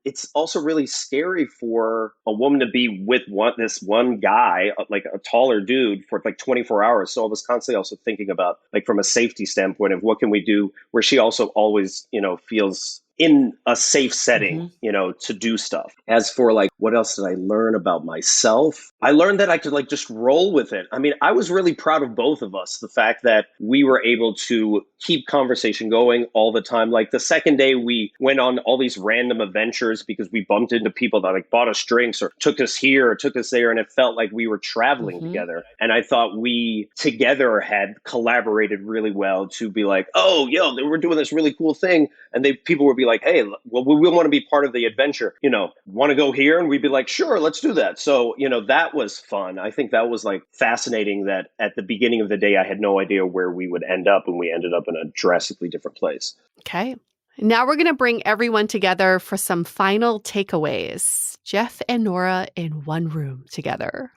it's also really scary for a woman to be with this one guy, like a taller dude, for like 24 hours. So I was constantly also thinking about, like, from a safety standpoint of what can we do where she also always, feels in a safe setting, to do stuff. As for like, what else did I learn about myself? I learned that I could like just roll with it. I mean, I was really proud of both of us. The fact that we were able to keep conversation going all the time. Like the second day we went on all these random adventures because we bumped into people that like bought us drinks or took us here or took us there. And it felt like we were traveling together. And I thought we together had collaborated really well to be like, oh, yo, we're doing this really cool thing. And people would be like, hey, well, we want to be part of the adventure, want to go here? And we'd be like, sure, let's do that. So, that was fun. I think that was like fascinating that at the beginning of the day, I had no idea where we would end up, and we ended up in a drastically different place. Okay. Now we're going to bring everyone together for some final takeaways. Jeff and Nora in one room together.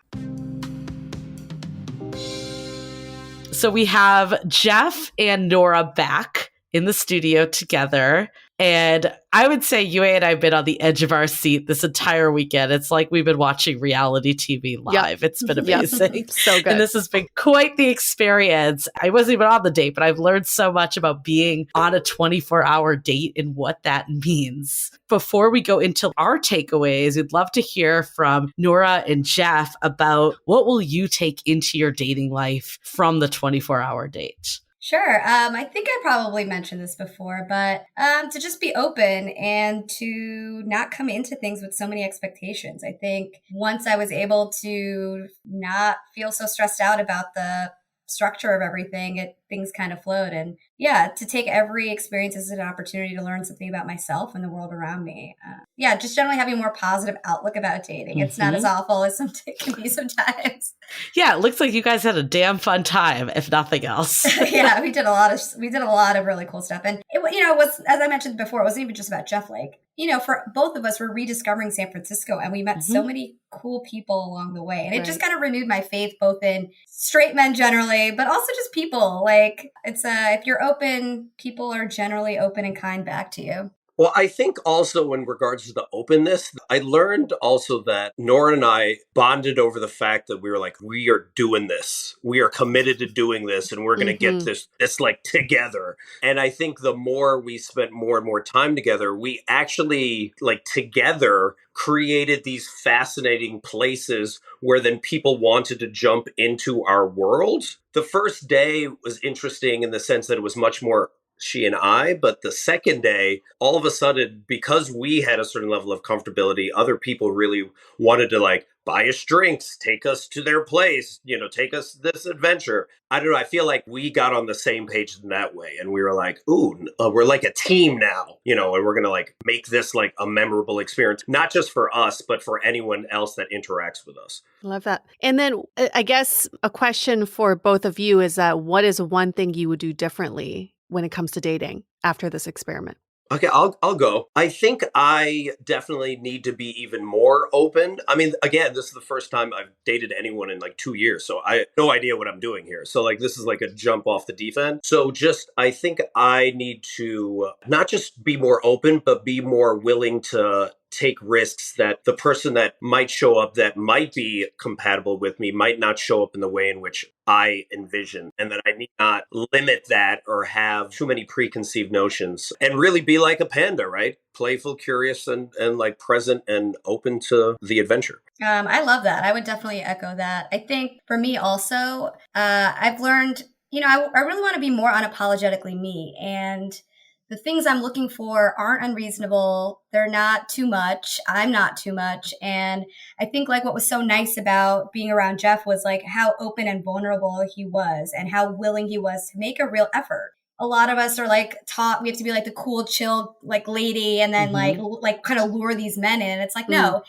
So we have Jeff and Nora back in the studio together. And I would say you and I have been on the edge of our seat this entire weekend. It's like we've been watching reality TV live. Yep. It's been amazing. Yep. So good. And this has been quite the experience. I wasn't even on the date, but I've learned so much about being on a 24-hour date and what that means. Before we go into our takeaways, we'd love to hear from Nora and Jeff about what will you take into your dating life from the 24-hour date? Sure. I think I probably mentioned this before, but to just be open and to not come into things with so many expectations. I think once I was able to not feel so stressed out about the structure of everything, things kind of flowed. And yeah, to take every experience as an opportunity to learn something about myself and the world around me. Just generally having a more positive outlook about dating. It's not as awful as it can be sometimes. Yeah, it looks like you guys had a damn fun time, if nothing else. Yeah, we did a lot of really cool stuff. And it was, as I mentioned before, it wasn't even just about Jeff. Like, for both of us, we're rediscovering San Francisco, and we met so many cool people along the way. And it just kind of renewed my faith both in straight men generally, but also just people. Like, it's if you're open, people are generally open and kind back to you. Well, I think also in regards to the openness, I learned also that Nora and I bonded over the fact that we were like, we are doing this. We are committed to doing this, and we're going to get this like together. And I think the more we spent more and more time together, we actually like together created these fascinating places where then people wanted to jump into our world. The first day was interesting in the sense that it was much more she and I, but the second day, all of a sudden, because we had a certain level of comfortability, other people really wanted to like buy us drinks, take us to their place, take us this adventure. I don't know. I feel like we got on the same page in that way. And we were like, ooh, we're like a team now, and we're going to like make this like a memorable experience, not just for us, but for anyone else that interacts with us. Love that. And then I guess a question for both of you is that what is one thing you would do differently when it comes to dating after this experiment? Okay, I'll go. I think I definitely need to be even more open. I mean, again, this is the first time I've dated anyone in like 2 years, so I have no idea what I'm doing here. So like, this is like a jump off the deep end. So I think I need to not just be more open, but be more willing to take risks that the person that might show up that might be compatible with me might not show up in the way in which I envision, and that I need not limit that or have too many preconceived notions, and really be like a panda, right? Playful, curious, and like present and open to the adventure. I love that. I would definitely echo that. I think for me also, I've learned, I really want to be more unapologetically me. And the things I'm looking for aren't unreasonable. They're not too much. I'm not too much. And I think like what was so nice about being around Jeff was like how open and vulnerable he was and how willing he was to make a real effort. A lot of us are like taught we have to be like the cool, chill, like lady and then like kind of lure these men in. It's like, no,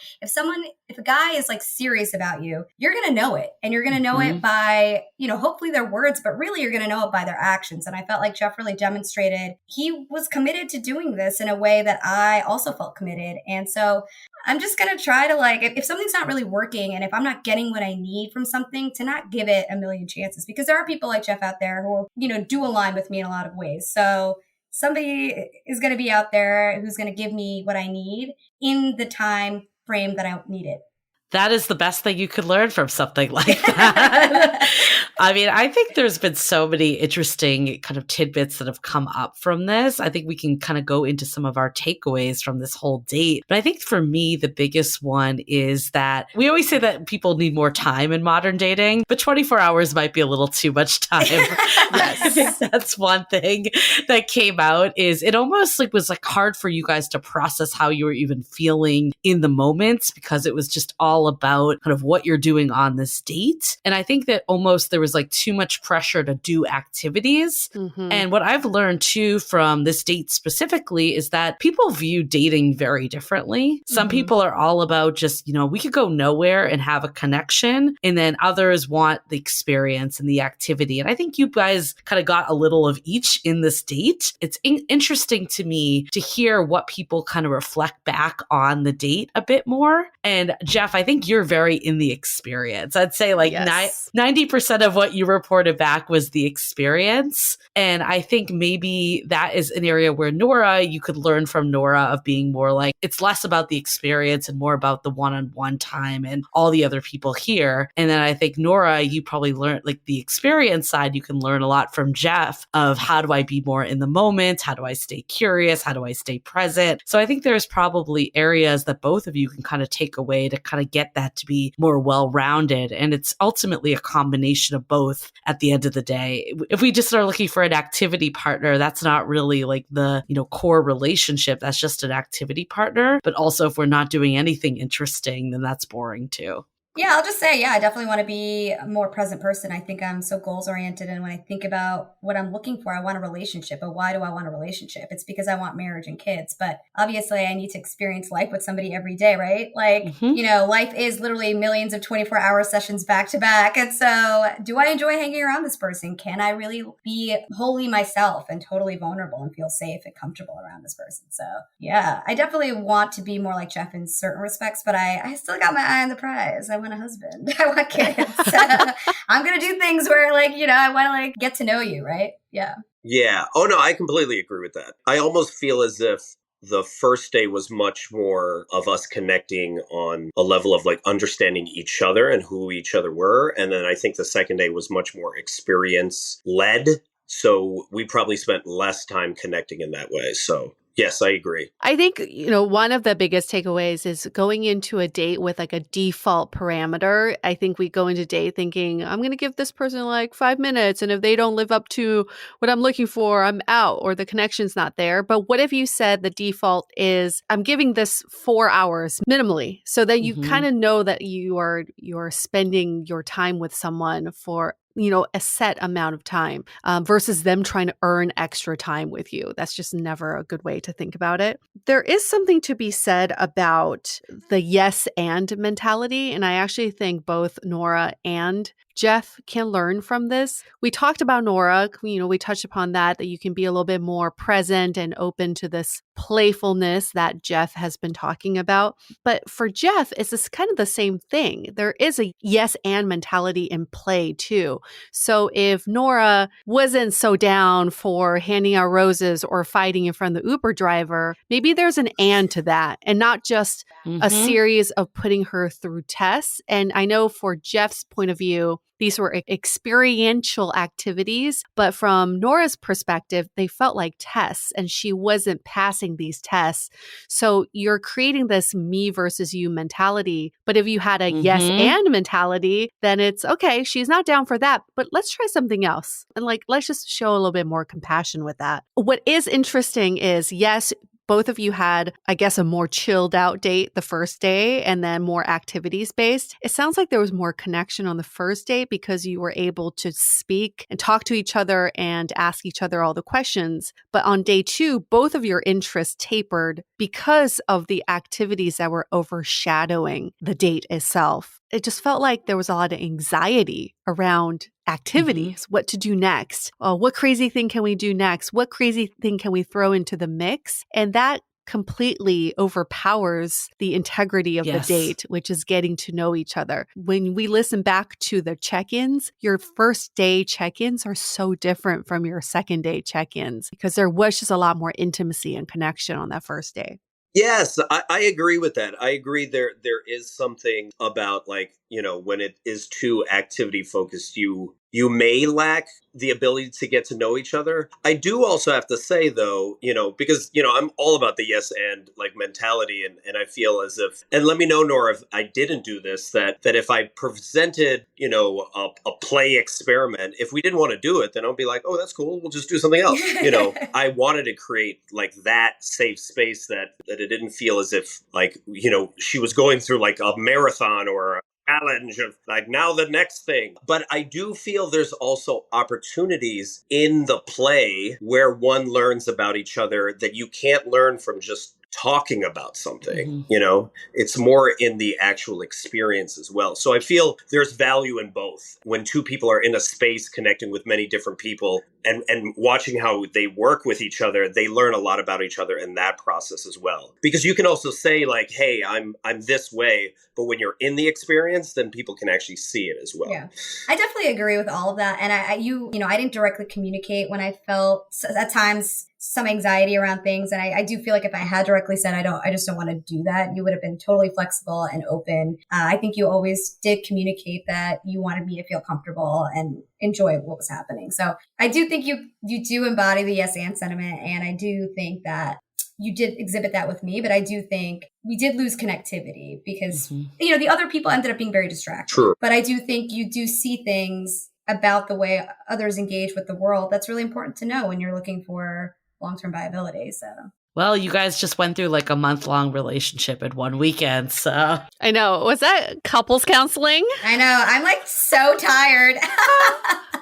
if a guy is like serious about you, you're going to know it. And you're going to know it by, hopefully their words, but really you're going to know it by their actions. And I felt like Jeff really demonstrated he was committed to doing this in a way that I also felt committed. And so I'm just going to try to like, if something's not really working and if I'm not getting what I need from something, to not give it a million chances, because there are people like Jeff out there who, do align with me in a lot of ways. So somebody is going to be out there who's going to give me what I need in the time frame that I need it. That is the best thing you could learn from something like that. I mean, I think there's been so many interesting kind of tidbits that have come up from this. I think we can kind of go into some of our takeaways from this whole date. But I think for me, the biggest one is that we always say that people need more time in modern dating, but 24 hours might be a little too much time. I think that's one thing that came out is it almost like was like hard for you guys to process how you were even feeling in the moments, because it was just all about kind of what you're doing on this date. And I think that almost there was like too much pressure to do activities. And what I've learned too from this date specifically is that people view dating very differently. Some people are all about just, we could go nowhere and have a connection. And then others want the experience and the activity. And I think you guys kind of got a little of each in this date. It's interesting to me to hear what people kind of reflect back on the date a bit more. And Jeff, I think you're very in the experience. I'd say like 90% of what you reported back was the experience. And I think maybe that is an area where Nora, you could learn from Nora of being more like, it's less about the experience and more about the one-on-one time and all the other people here. And then I think Nora, you probably learned like the experience side, you can learn a lot from Jeff of how do I be more in the moment? How do I stay curious? How do I stay present? So I think there's probably areas that both of you can kind of take away to kind of get that to be more well-rounded. And it's ultimately a combination of both at the end of the day. If we just are looking for an activity partner, that's not really like the, core relationship. That's just an activity partner. But also if we're not doing anything interesting, then that's boring too. Yeah, I'll just say, I definitely want to be a more present person. I think I'm so goals oriented. And when I think about what I'm looking for, I want a relationship. But why do I want a relationship? It's because I want marriage and kids. But obviously I need to experience life with somebody every day, right? Like, life is literally millions of 24-hour sessions back to back. And so do I enjoy hanging around this person? Can I really be wholly myself and totally vulnerable and feel safe and comfortable around this person? So yeah, I definitely want to be more like Jeff in certain respects, but I still got my eye on the prize. I want a husband. I want kids. I'm going to do things where I want to like get to know you, right? Yeah. Yeah. Oh, no, I completely agree with that. I almost feel as if the first day was much more of us connecting on a level of like understanding each other and who each other were. And then I think the second day was much more experience led. So we probably spent less time connecting in that way. So yes, I agree. I think, one of the biggest takeaways is going into a date with like a default parameter. I think we go into date thinking, I'm going to give this person like 5 minutes. And if they don't live up to what I'm looking for, I'm out or the connection's not there. But what if you said the default is I'm giving this 4 hours minimally, so that you kind of know that you're spending your time with someone for a set amount of time versus them trying to earn extra time with you. That's just never a good way to think about it. There is something to be said about the yes and mentality. And I actually think both Nora and Jeff can learn from this. We talked about Nora, we touched upon that you can be a little bit more present and open to this playfulness that Jeff has been talking about. But for Jeff, it's this kind of the same thing. There is a yes and mentality in play too. So if Nora wasn't so down for handing out roses or fighting in front of the Uber driver, maybe there's an and to that and not just a series of putting her through tests. And I know for Jeff's point of view, These were experiential activities, but from Nora's perspective, they felt like tests and she wasn't passing these tests. So you're creating this me versus you mentality. But if you had a yes and mentality, then it's okay, she's not down for that, but let's try something else. And like, let's just show a little bit more compassion with that. What is interesting is, yes, both of you had, I guess, a more chilled out date the first day and then more activities based. It sounds like there was more connection on the first date because you were able to speak and talk to each other and ask each other all the questions. But on day 2, both of your interests tapered because of the activities that were overshadowing the date itself. It just felt like there was a lot of anxiety around activities, what to do next. What crazy thing can we do next? What crazy thing can we throw into the mix? And that completely overpowers the integrity of the date, which is getting to know each other. When we listen back to the check-ins, your first day check-ins are so different from your second day check-ins because there was just a lot more intimacy and connection on that first day. Yes, I agree with that. I agree there is something about, like, you know, when it is too activity focused, you may lack the ability to get to know each other. I do also have to say, though, you know, because, you know, I'm all about the yes and like mentality. And I feel as if, and let me know, Nora, if I didn't do this, that if I presented, you know, a play experiment, if we didn't want to do it, then I'll be like, oh, that's cool. We'll just do something else. You know, I wanted to create like that safe space that it didn't feel as if, like, you know, she was going through like a marathon or a challenge of like, now the next thing. But I do feel there's also opportunities in the play where one learns about each other that you can't learn from just talking about something. You know, it's more in the actual experience as well. So I feel there's value in both. When two people are in a space connecting with many different people and watching how they work with each other, they learn a lot about each other in that process as well. Because you can also say like, hey, I'm this way, but when you're in the experience, then people can actually see it as well. Yeah, I definitely agree with all of that. And I didn't directly communicate when I felt at times some anxiety around things. And I do feel like if I had directly said, I just don't want to do that, you would have been totally flexible and open. I think you always did communicate that you wanted me to feel comfortable and enjoy what was happening. So I do think you do embody the yes and sentiment. And I do think that you did exhibit that with me, but I do think we did lose connectivity because, you know, the other people ended up being very distracted. True. But I do think you do see things about the way others engage with the world that's really important to know when you're looking for long-term viability. So, well, you guys just went through like a month-long relationship in one weekend, so. I know. Was that couples counseling? I know. I'm like so tired.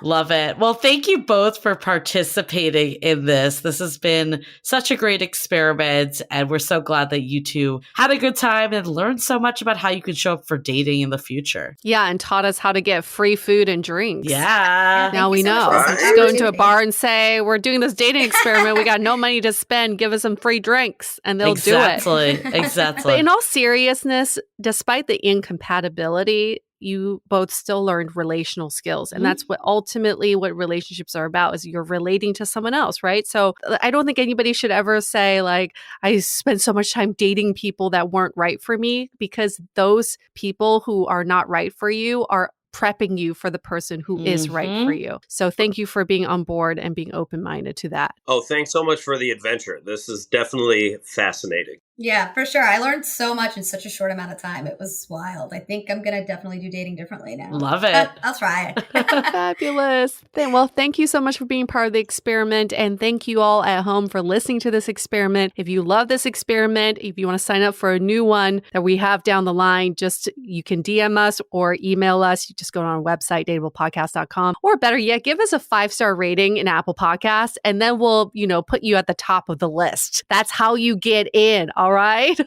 Love it. Well, thank you both for participating in this. This has been such a great experiment, and we're so glad that you two had a good time and learned so much about how you can show up for dating in the future. Yeah, and taught us how to get free food and drinks. Yeah. Now we know. Just go into a bar and say, we're doing this dating experiment. We got no money to spend. Give us some free drinks, and they'll do it. Exactly. But in all seriousness, despite the incompatibility, you both still learned relational skills. And that's what ultimately what relationships are about, is you're relating to someone else, right? So I don't think anybody should ever say like, I spent so much time dating people that weren't right for me, because those people who are not right for you are prepping you for the person who is right for you. So thank you for being on board and being open-minded to that. Oh, thanks so much for the adventure. This is definitely fascinating. Yeah, for sure. I learned so much in such a short amount of time. It was wild. I think I'm going to definitely do dating differently now. Love it. I'll try it. Fabulous. Well, thank you so much for being part of the experiment. And thank you all at home for listening to this experiment. If you love this experiment, if you want to sign up for a new one that we have down the line, you can DM us or email us. You just go on our website, dateablepodcast.com. Or better yet, give us a 5-star rating in Apple Podcasts, and then we'll, put you at the top of the list. That's how you get in. All right.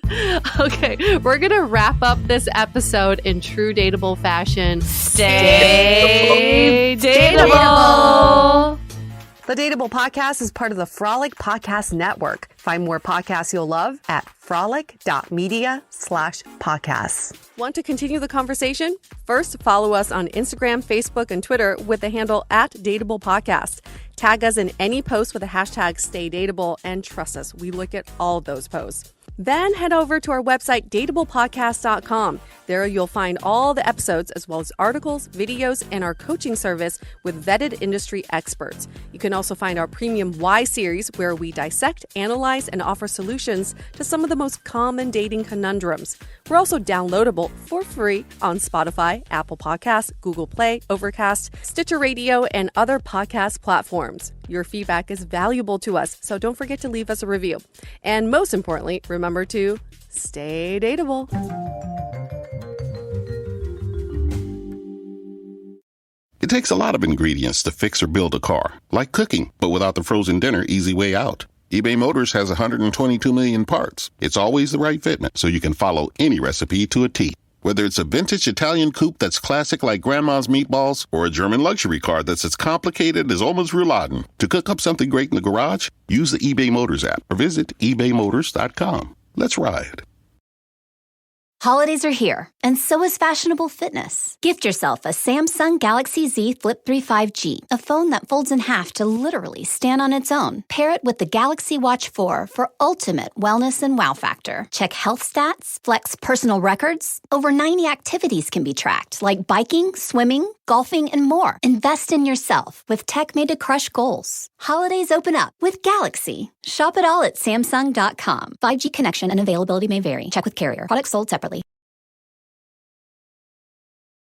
Okay. We're going to wrap up this episode in true dateable fashion. Stay dateable. The Dateable Podcast is part of the Frolic Podcast Network. Find more podcasts you'll love at frolic.media/podcasts. Want to continue the conversation? First, follow us on Instagram, Facebook, and Twitter with the handle @DateablePodcast. Tag us in any post with the hashtag StayDateable, and trust us, we look at all those posts. Then head over to our website, dateablepodcast.com. There you'll find all the episodes as well as articles, videos, and our coaching service with vetted industry experts. You can also find our premium Why series where we dissect, analyze, and offer solutions to some of the most common dating conundrums. We're also downloadable for free on Spotify, Apple Podcasts, Google Play, Overcast, Stitcher Radio, and other podcast platforms. Your feedback is valuable to us, so don't forget to leave us a review. And most importantly, remember to stay dateable. It takes a lot of ingredients to fix or build a car, like cooking, but without the frozen dinner easy way out. eBay Motors has 122 million parts. It's always the right fitment, so you can follow any recipe to a T. Whether it's a vintage Italian coupe that's classic like Grandma's meatballs, or a German luxury car that's as complicated as Oma's rouladen, to cook up something great in the garage, use the eBay Motors app or visit ebaymotors.com. Let's ride. Holidays are here, and so is fashionable fitness. Gift yourself a Samsung Galaxy Z Flip 3 5G, a phone that folds in half to literally stand on its own. Pair it with the Galaxy Watch 4 for ultimate wellness and wow factor. Check health stats, flex personal records. Over 90 activities can be tracked, like biking, swimming, golfing, and more. Invest in yourself with tech made to crush goals. Holidays open up with Galaxy. Shop it all at Samsung.com. 5G connection and availability may vary. Check with carrier. Products sold separately.